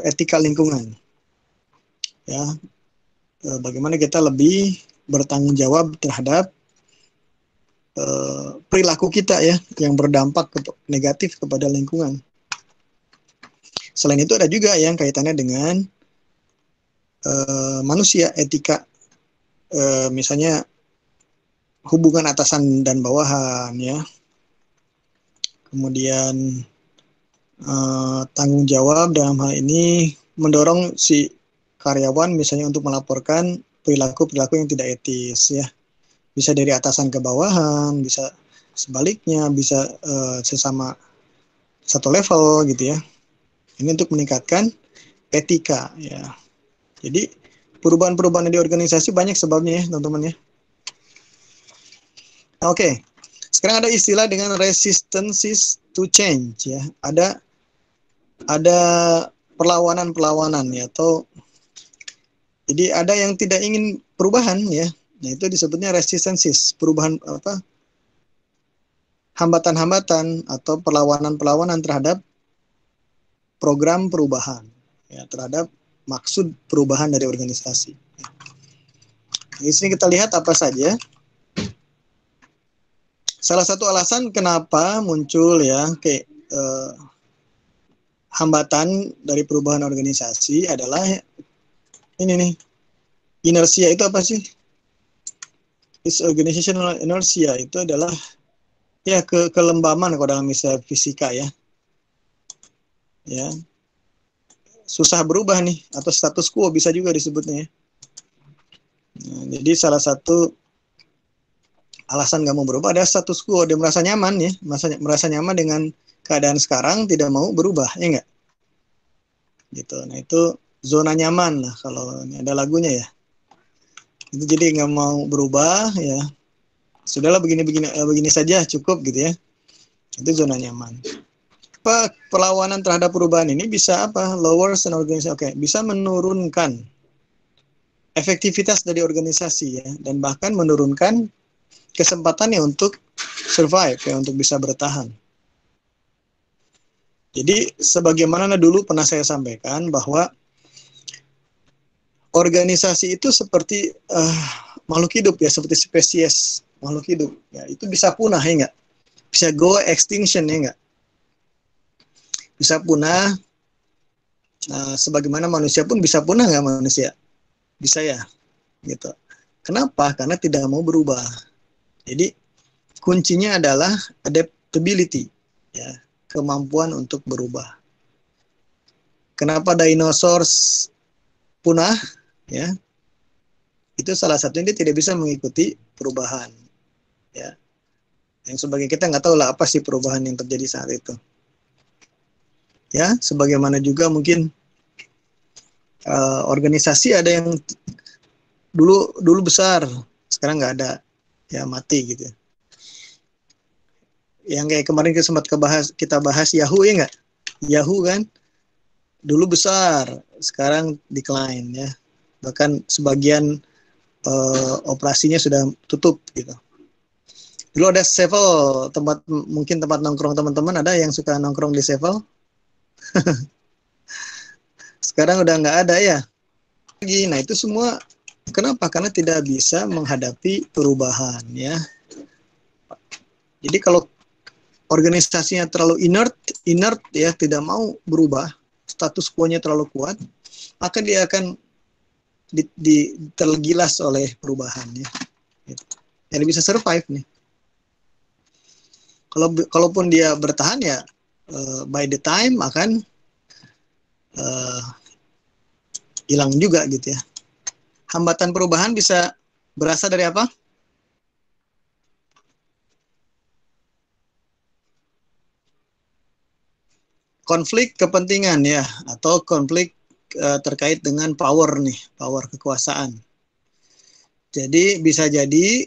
Etika lingkungan. Ya, bagaimana kita lebih bertanggung jawab terhadap perilaku kita ya, yang berdampak negatif kepada lingkungan. Selain itu ada juga yang kaitannya dengan manusia, etika, misalnya hubungan atasan dan bawahan ya, kemudian tanggung jawab dalam hal ini mendorong si karyawan misalnya untuk melaporkan perilaku yang tidak etis ya, bisa dari atasan ke bawahan, bisa sebaliknya, bisa sesama satu level gitu ya. Ini untuk meningkatkan etika ya. Jadi perubahan-perubahan di organisasi banyak sebabnya ya teman-teman ya. Oke, sekarang ada istilah dengan resistance to change ya. Ada perlawanan ya, atau jadi ada yang tidak ingin perubahan ya. Nah, itu disebutnya resistances, perubahan hambatan-hambatan atau perlawanan terhadap program perubahan ya, terhadap maksud perubahan dari organisasi. Di sini kita lihat apa saja. Salah satu alasan kenapa muncul ya hambatan dari perubahan organisasi adalah ini nih, inersia. Itu apa sih? Is organizational inertia itu adalah ya kelembaman kalau dalam istilah fisika ya. Ya. Susah berubah nih, atau status quo bisa juga disebutnya ya. Nah, jadi salah satu alasan nggak mau berubah ada status quo, dia merasa nyaman ya, merasa nyaman dengan keadaan sekarang, tidak mau berubah ya nggak? Gitu. Nah itu zona nyaman lah kalau ini ada lagunya ya. Itu jadi nggak mau berubah ya. Sudahlah begini saja cukup gitu ya. Itu zona nyaman. Perlawanan terhadap perubahan ini bisa apa? Lowers an organization. Oke, bisa menurunkan efektivitas dari organisasi ya, dan bahkan menurunkan kesempatannya untuk survive ya, untuk bisa bertahan. Jadi sebagaimana dulu pernah saya sampaikan bahwa organisasi itu seperti makhluk hidup ya, seperti spesies makhluk hidup ya, itu bisa punah ya enggak? Bisa go extinction ya enggak? Bisa punah. Sebagaimana manusia pun bisa punah nggak manusia? Bisa ya, gitu. Kenapa? Karena tidak mau berubah. Jadi kuncinya adalah adaptability, ya, kemampuan untuk berubah. Kenapa dinosaurus punah? Ya, itu salah satunya dia tidak bisa mengikuti perubahan. Ya, yang sebagai kita nggak tahu lah apa sih perubahan yang terjadi saat itu. Ya, sebagaimana juga mungkin organisasi ada yang dulu besar, sekarang nggak ada, ya mati gitu. Yang kayak kemarin kita bahas Yahoo ya nggak? Yahoo kan dulu besar, sekarang decline ya. Bahkan sebagian operasinya sudah tutup gitu. Dulu ada Sevel, mungkin tempat nongkrong teman-teman, ada yang suka nongkrong di Sevel. Sekarang udah nggak ada ya. Nah itu semua kenapa? Karena tidak bisa menghadapi perubahan ya. Jadi kalau organisasinya terlalu inert ya, tidak mau berubah, status quo-nya terlalu kuat, maka dia akan tergilas oleh perubahan ya. Jadi bisa survive nih. Kalaupun dia bertahan ya, by the time akan hilang juga gitu ya. Hambatan perubahan bisa berasal dari apa? Konflik kepentingan ya, atau konflik terkait dengan power nih, power kekuasaan. Jadi bisa jadi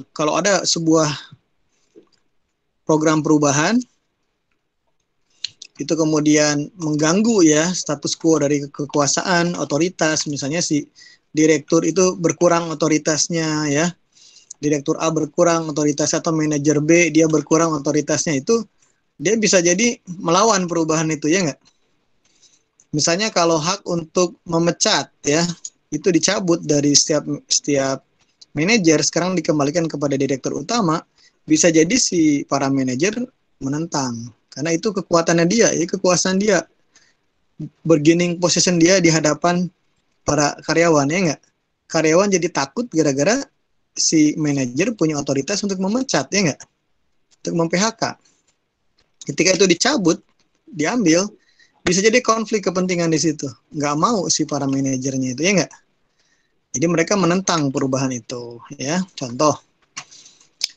kalau ada sebuah program perubahan itu kemudian mengganggu ya status quo dari kekuasaan, otoritas, misalnya si direktur itu berkurang otoritasnya ya, direktur A berkurang otoritasnya, atau manajer B dia berkurang otoritasnya, itu dia bisa jadi melawan perubahan itu ya nggak? Misalnya kalau hak untuk memecat ya itu dicabut dari setiap manajer, sekarang dikembalikan kepada direktur utama, bisa jadi si para manajer menentang karena itu kekuatannya dia, ya kekuasaan dia, bargaining position dia di hadapan para karyawan ya nggak? Karyawan jadi takut gara-gara si manajer punya otoritas untuk memecat ya nggak? Untuk mem-PHK. Ketika itu dicabut, diambil, bisa jadi konflik kepentingan di situ. Nggak mau si para manajernya itu ya nggak? Jadi mereka menentang perubahan itu ya. Contoh.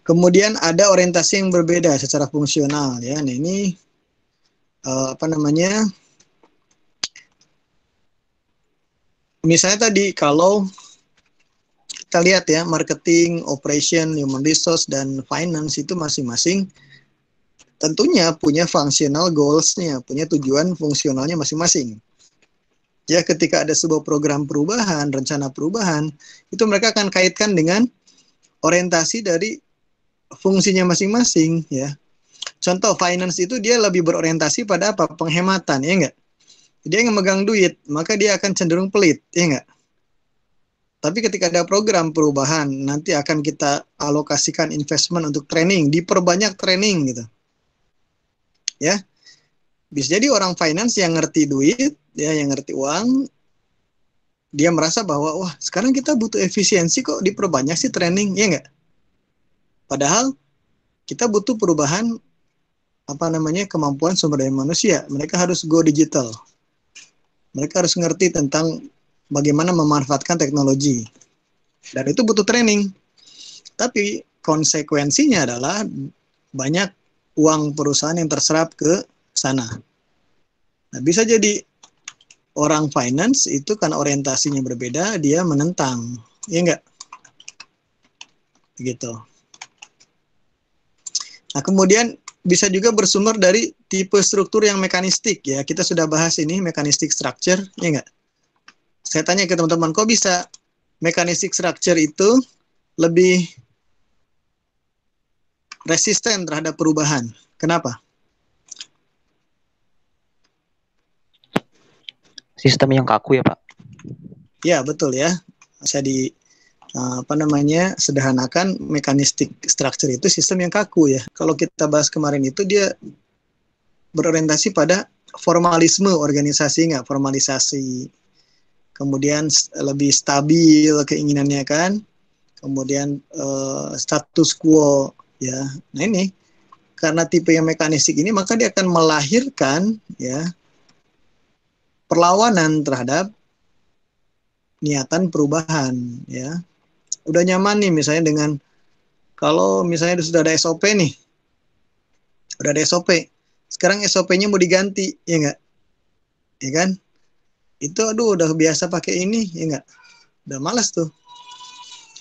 Kemudian ada orientasi yang berbeda secara fungsional ya. Nah ini apa namanya? Misalnya tadi kalau kita lihat ya, marketing, operation, human resource, dan finance itu masing-masing tentunya punya functional goals-nya, punya tujuan fungsionalnya masing-masing. Ya, ketika ada sebuah program perubahan, rencana perubahan, itu mereka akan kaitkan dengan orientasi dari fungsinya masing-masing ya. Contoh finance itu dia lebih berorientasi pada apa? Penghematan ya enggak? Dia yang memegang duit, maka dia akan cenderung pelit ya enggak? Tapi ketika ada program perubahan, nanti akan kita alokasikan investment untuk training, diperbanyak training gitu. Ya, bisa jadi orang finance yang ngerti duit, ya yang ngerti uang, dia merasa bahwa wah sekarang kita butuh efisiensi kok, diperbanyak sih training, ya enggak? Padahal kita butuh perubahan apa namanya kemampuan sumber daya manusia. Mereka harus go digital. Mereka harus ngerti tentang bagaimana memanfaatkan teknologi. Dan itu butuh training. Tapi konsekuensinya adalah banyak uang perusahaan yang terserap ke sana. Nah, bisa jadi orang finance itu karena orientasinya berbeda, dia menentang. Ya enggak? Gitu. Nah, kemudian bisa juga bersumber dari tipe struktur yang mekanistik ya. Kita sudah bahas ini mekanistik structure, ya enggak? Saya tanya ke teman-teman, kok bisa mekanistik structure itu lebih resisten terhadap perubahan? Kenapa? Sistem yang kaku ya Pak? Ya betul ya. Saya di apa namanya sederhanakan, mekanistik structure itu sistem yang kaku ya. Kalau kita bahas kemarin itu dia berorientasi pada formalisme organisasi, nggak formalisasi. Kemudian lebih stabil keinginannya kan. Kemudian status quo ya. Nah ini karena tipe yang mekanistik ini, maka dia akan melahirkan ya perlawanan terhadap niatan perubahan ya. Udah nyaman nih misalnya dengan kalau misalnya sudah ada SOP nih, udah ada SOP, sekarang SOP-nya mau diganti ya enggak, ya kan? Itu aduh udah biasa pakai ini ya enggak, udah malas tuh.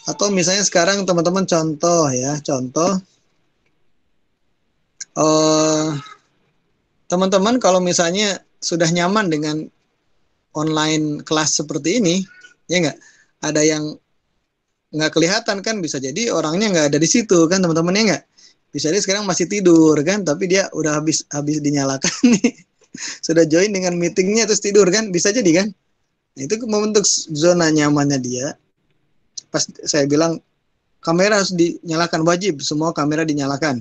Atau misalnya sekarang teman-teman contoh ya, contoh teman-teman kalau misalnya sudah nyaman dengan online kelas seperti ini, ya enggak, ada yang nggak kelihatan kan, bisa jadi orangnya nggak ada di situ kan teman-temannya, nggak bisa, dia sekarang masih tidur kan, tapi dia udah habis dinyalakan nih, sudah join dengan meetingnya terus tidur kan, bisa jadi kan. Nah, itu membentuk zona nyamannya dia. Pas saya bilang kamera harus dinyalakan, wajib semua kamera dinyalakan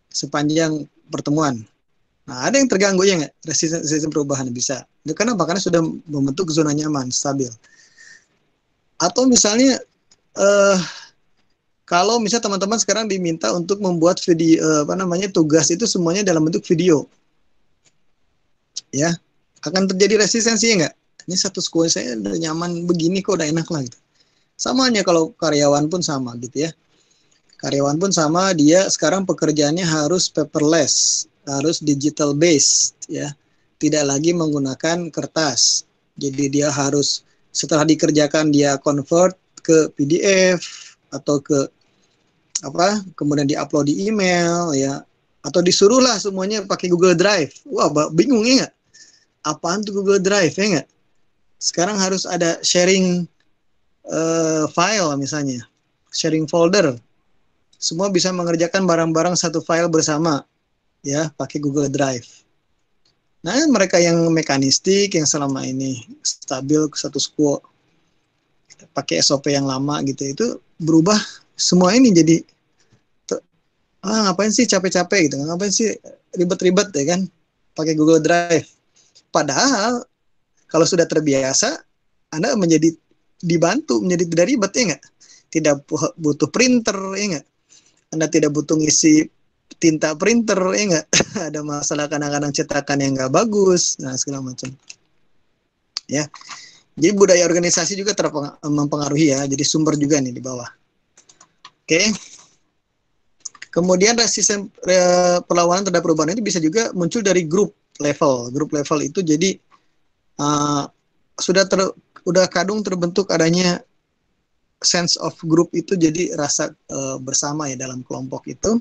sepanjang pertemuan. Nah, ada yang terganggu ya nggak? Sistem perubahan bisa. Itu kenapa? Karena sudah membentuk zona nyaman, stabil. Atau misalnya eh, kalau misalnya teman-teman sekarang diminta untuk membuat video, tugas itu semuanya dalam bentuk video, ya akan terjadi resistensi ya nggak? Ini satu school saya udah nyaman begini kok, udah enak lah gitu. Samanya kalau karyawan pun sama gitu ya. Karyawan pun sama, dia sekarang pekerjaannya harus paperless, harus digital based ya. Tidak lagi menggunakan kertas. Jadi dia harus setelah dikerjakan dia convert ke PDF atau ke kemudian diupload di email ya, atau disuruhlah semuanya pakai Google Drive. Wah, bingung ya nggak? Apaan tuh Google Drive ya nggak? Sekarang harus ada sharing file misalnya, sharing folder. Semua bisa mengerjakan barang-barang satu file bersama ya pakai Google Drive. Nah, mereka yang mekanistik yang selama ini stabil status quo pakai SOP yang lama gitu, itu berubah semua ini jadi ngapain sih capek-capek gitu, ngapain sih ribet-ribet ya kan pakai Google Drive. Padahal kalau sudah terbiasa, Anda menjadi dibantu, menjadi tidak ribet ya nggak? Tidak butuh printer ya nggak? Anda tidak butuh ngisi tinta printer ya nggak? Ada masalah kadang-kadang cetakan yang nggak bagus, nah segala macam. Ya, jadi budaya organisasi juga mempengaruhi ya. Jadi sumber juga nih di bawah. Oke. Kemudian resisten perlawanan terhadap perubahan itu bisa juga muncul dari grup level. Grup level itu jadi udah kadung terbentuk adanya sense of group, itu jadi rasa bersama ya dalam kelompok itu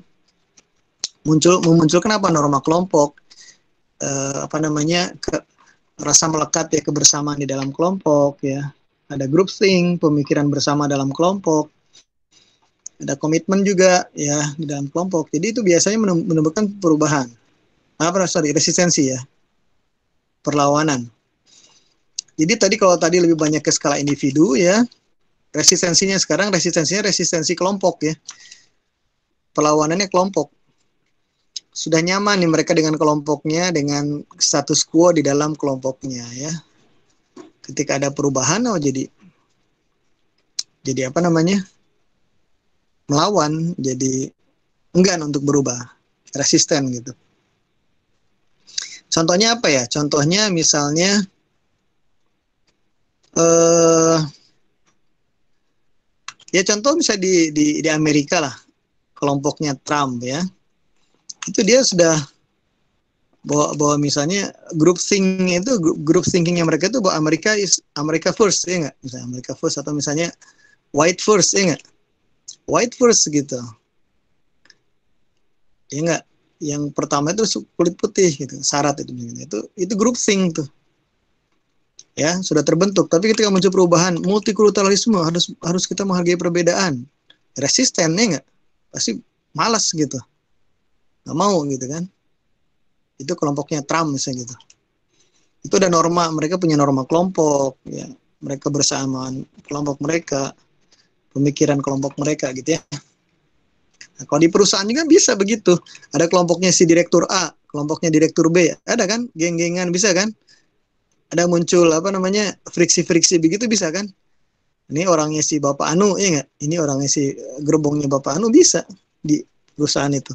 memunculkan norma kelompok, rasa melekat ya, kebersamaan di dalam kelompok ya, ada group think, pemikiran bersama dalam kelompok, ada komitmen juga ya di dalam kelompok. Jadi itu biasanya menemukan perubahan resistensi ya, perlawanan. Jadi kalau tadi lebih banyak ke skala individu ya, sekarang resistensi kelompok ya. Perlawanannya kelompok. Sudah nyaman nih mereka dengan kelompoknya, dengan status quo di dalam kelompoknya ya. Ketika ada perubahan, jadi melawan, jadi enggan untuk berubah, resisten gitu. Contohnya apa ya? Contohnya misalnya contoh misalnya di Amerika lah, kelompoknya Trump ya, itu dia sudah bahwa misalnya group thinkingnya mereka itu bahwa America first ya nggak, misalnya America first, atau misalnya white first ya nggak, white first gitu ya nggak, yang pertama itu kulit putih gitu, syarat itu group think tuh ya, sudah terbentuk. Tapi ketika muncul perubahan multikulturalisme, harus kita menghargai perbedaan, resisten ya nggak, pasti malas gitu, nggak mau gitu kan. Itu kelompoknya Trump misalnya gitu. Itu ada norma, mereka punya norma kelompok ya, mereka bersamaan kelompok mereka, pemikiran kelompok mereka gitu ya. Nah, kalau di perusahaan juga bisa begitu, ada kelompoknya si direktur A, kelompoknya direktur B, ada kan, geng-gengan bisa kan, ada muncul friksi-friksi begitu bisa kan. Ini orangnya si Bapak Anu ya nggak, ini orangnya si gerbongnya Bapak Anu, bisa di perusahaan itu.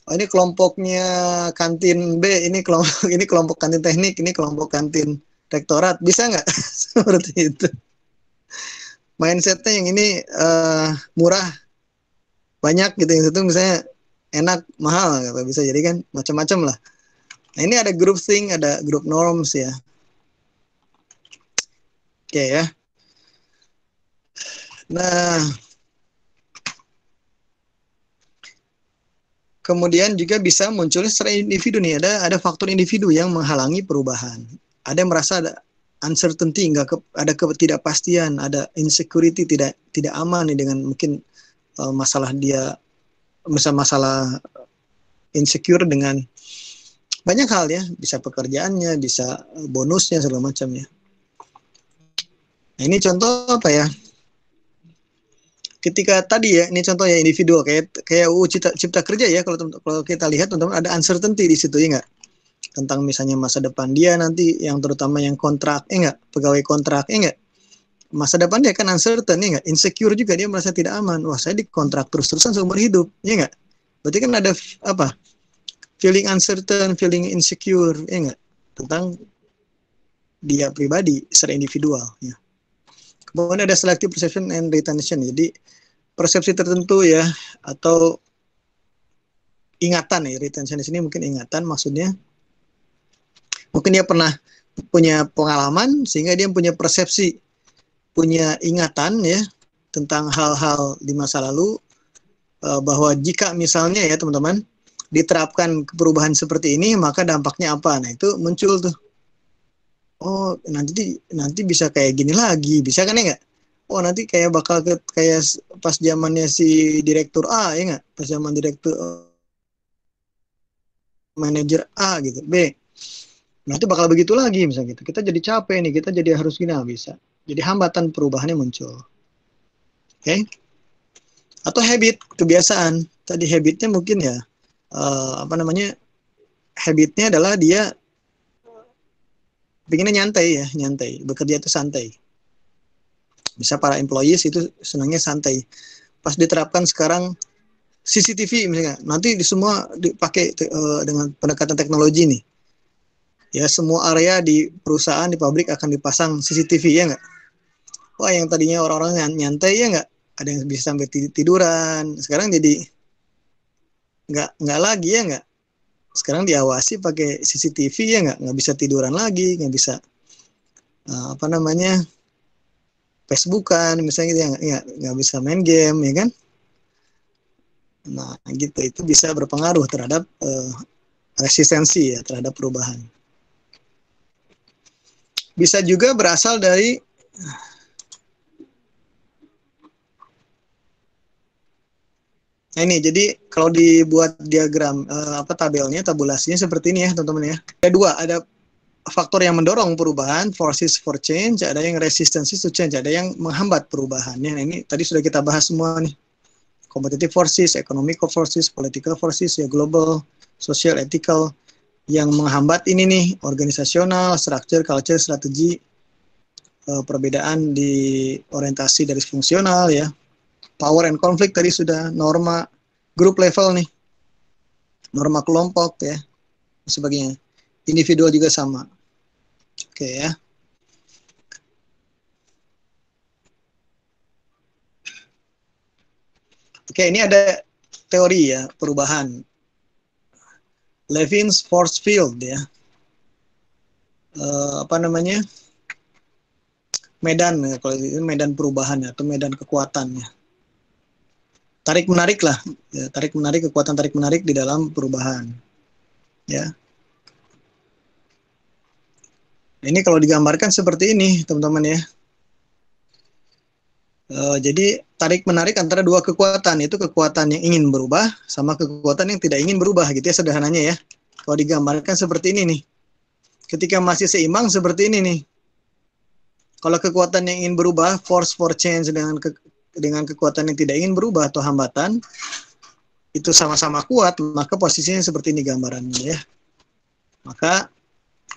Oh, ini kelompoknya kantin B, ini kelompok kantin teknik, ini kelompok kantin rektorat, bisa nggak? Seperti itu. Mindsetnya yang ini murah banyak gitu, yang itu misalnya enak mahal, bisa jadi kan macam-macam lah. Nah, ini ada group think, ada group norms ya. Oke ya. Nah, kemudian juga bisa muncul secara individu nih, ada faktor individu yang menghalangi perubahan. Ada yang merasa uncertainty, ada ketidakpastian, ada insecurity, tidak aman nih dengan mungkin masalah dia, masalah insecure dengan banyak hal ya, bisa pekerjaannya, bisa bonusnya segala macam ya. Nah, ini contoh apa ya? Ketika tadi ya, ini contoh ya individual kayak UU Cipta Kerja ya, kalau kita lihat teman-teman ada uncertainty di situ ya nggak? Tentang misalnya masa depan dia nanti, yang terutama yang kontrak nggak, pegawai kontrak nggak, masa depan dia kan uncertain ya nggak, insecure juga, dia merasa tidak aman. Wah, saya dikontrak terus-terusan seumur hidup ya nggak? Berarti kan ada apa? Feeling uncertain, feeling insecure ya nggak, tentang dia pribadi secara individual ya. Kemudian ada selective perception and retention. Jadi persepsi tertentu ya, atau ingatan ya, retention di sini mungkin ingatan, maksudnya mungkin dia pernah punya pengalaman sehingga dia punya persepsi, punya ingatan ya tentang hal-hal di masa lalu, bahwa jika misalnya ya teman-teman diterapkan perubahan seperti ini maka dampaknya apa. Nah, itu muncul tuh, oh nanti bisa kayak gini lagi, bisa kan ya nggak? Oh nanti kayak bakal kayak pas zamannya si direktur A ya nggak? Pas zaman direktur manajer A gitu, B. Nanti bakal begitu lagi misalnya gitu. Kita jadi capek nih, kita jadi harus gini, bisa. Jadi hambatan perubahannya muncul. Oke? Okay? Atau habit, kebiasaan. Tadi habitnya mungkin ya, habitnya adalah dia pengennya nyantai ya, nyantai. Bekerja itu santai. Bisa para employees itu senangnya santai. Pas diterapkan sekarang CCTV misalnya, nanti semua dipakai dengan pendekatan teknologi nih. Ya, semua area di perusahaan, di pabrik akan dipasang CCTV ya nggak? Wah, yang tadinya orang-orang nyantai ya nggak? Ada yang bisa sampai tiduran. Sekarang jadi nggak lagi ya nggak? Sekarang diawasi pakai CCTV ya nggak bisa tiduran lagi, nggak bisa Facebookan misalnya gitu ya, nggak bisa main game ya kan? Nah gitu, itu bisa berpengaruh terhadap resistensi ya terhadap perubahan. Bisa juga berasal dari nah ini, jadi kalau dibuat diagram tabelnya, tabulasinya seperti ini ya teman-teman ya. Ada dua, ada faktor yang mendorong perubahan, forces for change, ada yang resistance to change, ada yang menghambat perubahan. Ya, ini tadi sudah kita bahas semua nih. Competitive forces, economic forces, political forces, ya global, social, ethical. Yang menghambat ini nih, organisasional, structure, culture, strategi, perbedaan di orientasi dari fungsional ya. Power and conflict tadi sudah, norma group level nih, norma kelompok ya, sebagainya. Individual juga sama. Oke ya. Oke, ini ada teori ya perubahan. Levin's force field ya. Medan ya, kalau itu medan perubahan ya, atau medan kekuatan ya. Tarik menarik lah, ya, tarik menarik, kekuatan tarik menarik di dalam perubahan. Ya. Ini kalau digambarkan seperti ini, teman-teman ya. Jadi tarik menarik antara dua kekuatan, itu kekuatan yang ingin berubah sama kekuatan yang tidak ingin berubah gitu ya sederhananya ya. Kalau digambarkan seperti ini nih. Ketika masih seimbang seperti ini nih. Kalau kekuatan yang ingin berubah, force for change, dengan kekuatan yang tidak ingin berubah atau hambatan, itu sama-sama kuat, maka posisinya seperti ini gambarannya ya. Maka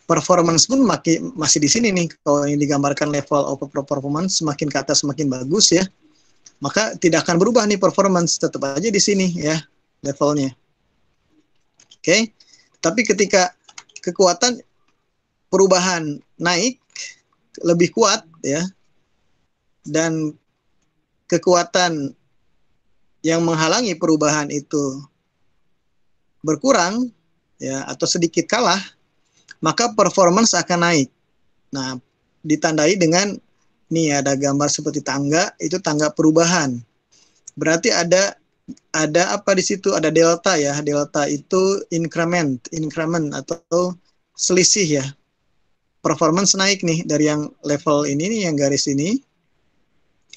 performance pun masih di sini nih. Kalau yang digambarkan level of performance semakin ke atas semakin bagus ya, maka tidak akan berubah nih performance, tetap aja di sini ya levelnya. Oke. Tapi ketika kekuatan perubahan naik lebih kuat ya, dan kekuatan yang menghalangi perubahan itu berkurang ya, atau sedikit kalah, maka performance akan naik. Nah, ditandai dengan nih ada gambar seperti tangga, itu tangga perubahan. Berarti ada apa di situ? Ada delta ya. Delta itu increment atau selisih ya. performance naik nih dari yang level ini nih, yang garis ini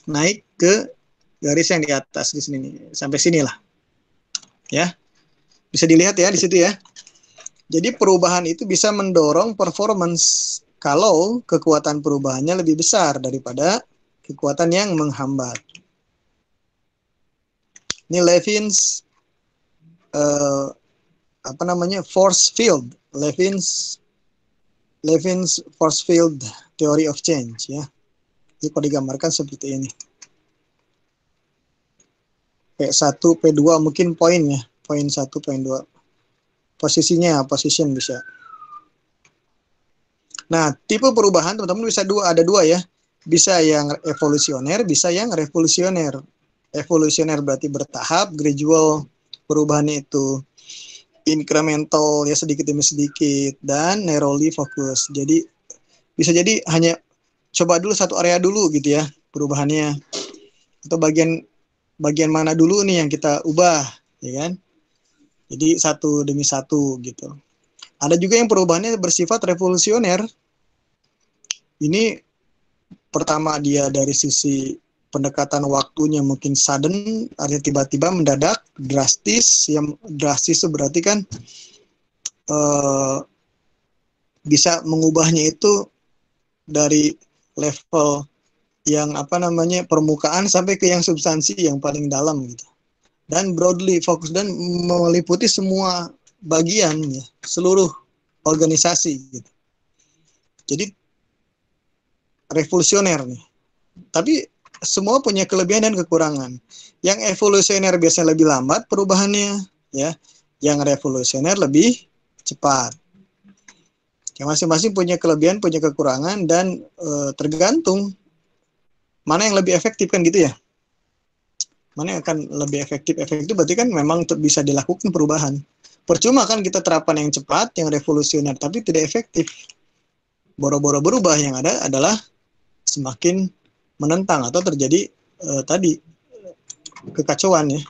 naik ke garis yang di atas di sini nih, sampai sini lah. Ya. Bisa dilihat ya di situ ya. Jadi perubahan itu bisa mendorong performance kalau kekuatan perubahannya lebih besar daripada kekuatan yang menghambat. Ini Levin's force field, Levin's force field theory of change ya. Jadi kalau digambarkan seperti ini. P1, P2 mungkin poinnya, poin 1, poin 2. Posisinya, position bisa. Nah, tipe perubahan teman-teman bisa ada dua ya. Bisa yang evolusioner, bisa yang revolusioner. Evolusioner berarti bertahap, gradual perubahannya itu incremental ya, sedikit demi sedikit, dan narrowly focus. Jadi bisa jadi hanya coba dulu satu area dulu gitu ya perubahannya, atau bagian mana dulu nih yang kita ubah, ya kan? Jadi satu demi satu gitu. Ada juga yang perubahannya bersifat revolusioner. Ini pertama dia dari sisi pendekatan waktunya mungkin sudden, artinya tiba-tiba mendadak, drastis. Yang drastis itu berarti kan bisa mengubahnya itu dari level yang permukaan sampai ke yang substansi yang paling dalam gitu. Dan broadly fokus dan meliputi semua bagian ya, seluruh organisasi gitu. Jadi revolusioner nih. Tapi semua punya kelebihan dan kekurangan. Yang evolusioner biasanya lebih lambat perubahannya ya. Yang revolusioner lebih cepat. Yang masing-masing punya kelebihan, punya kekurangan, dan tergantung mana yang lebih efektif kan gitu ya. Mana yang akan lebih efektif berarti kan memang bisa dilakukan perubahan. Percuma kan kita terapkan yang cepat, yang revolusioner, tapi tidak efektif. Boro-boro berubah, yang ada adalah semakin menentang atau terjadi tadi kekacauan ya.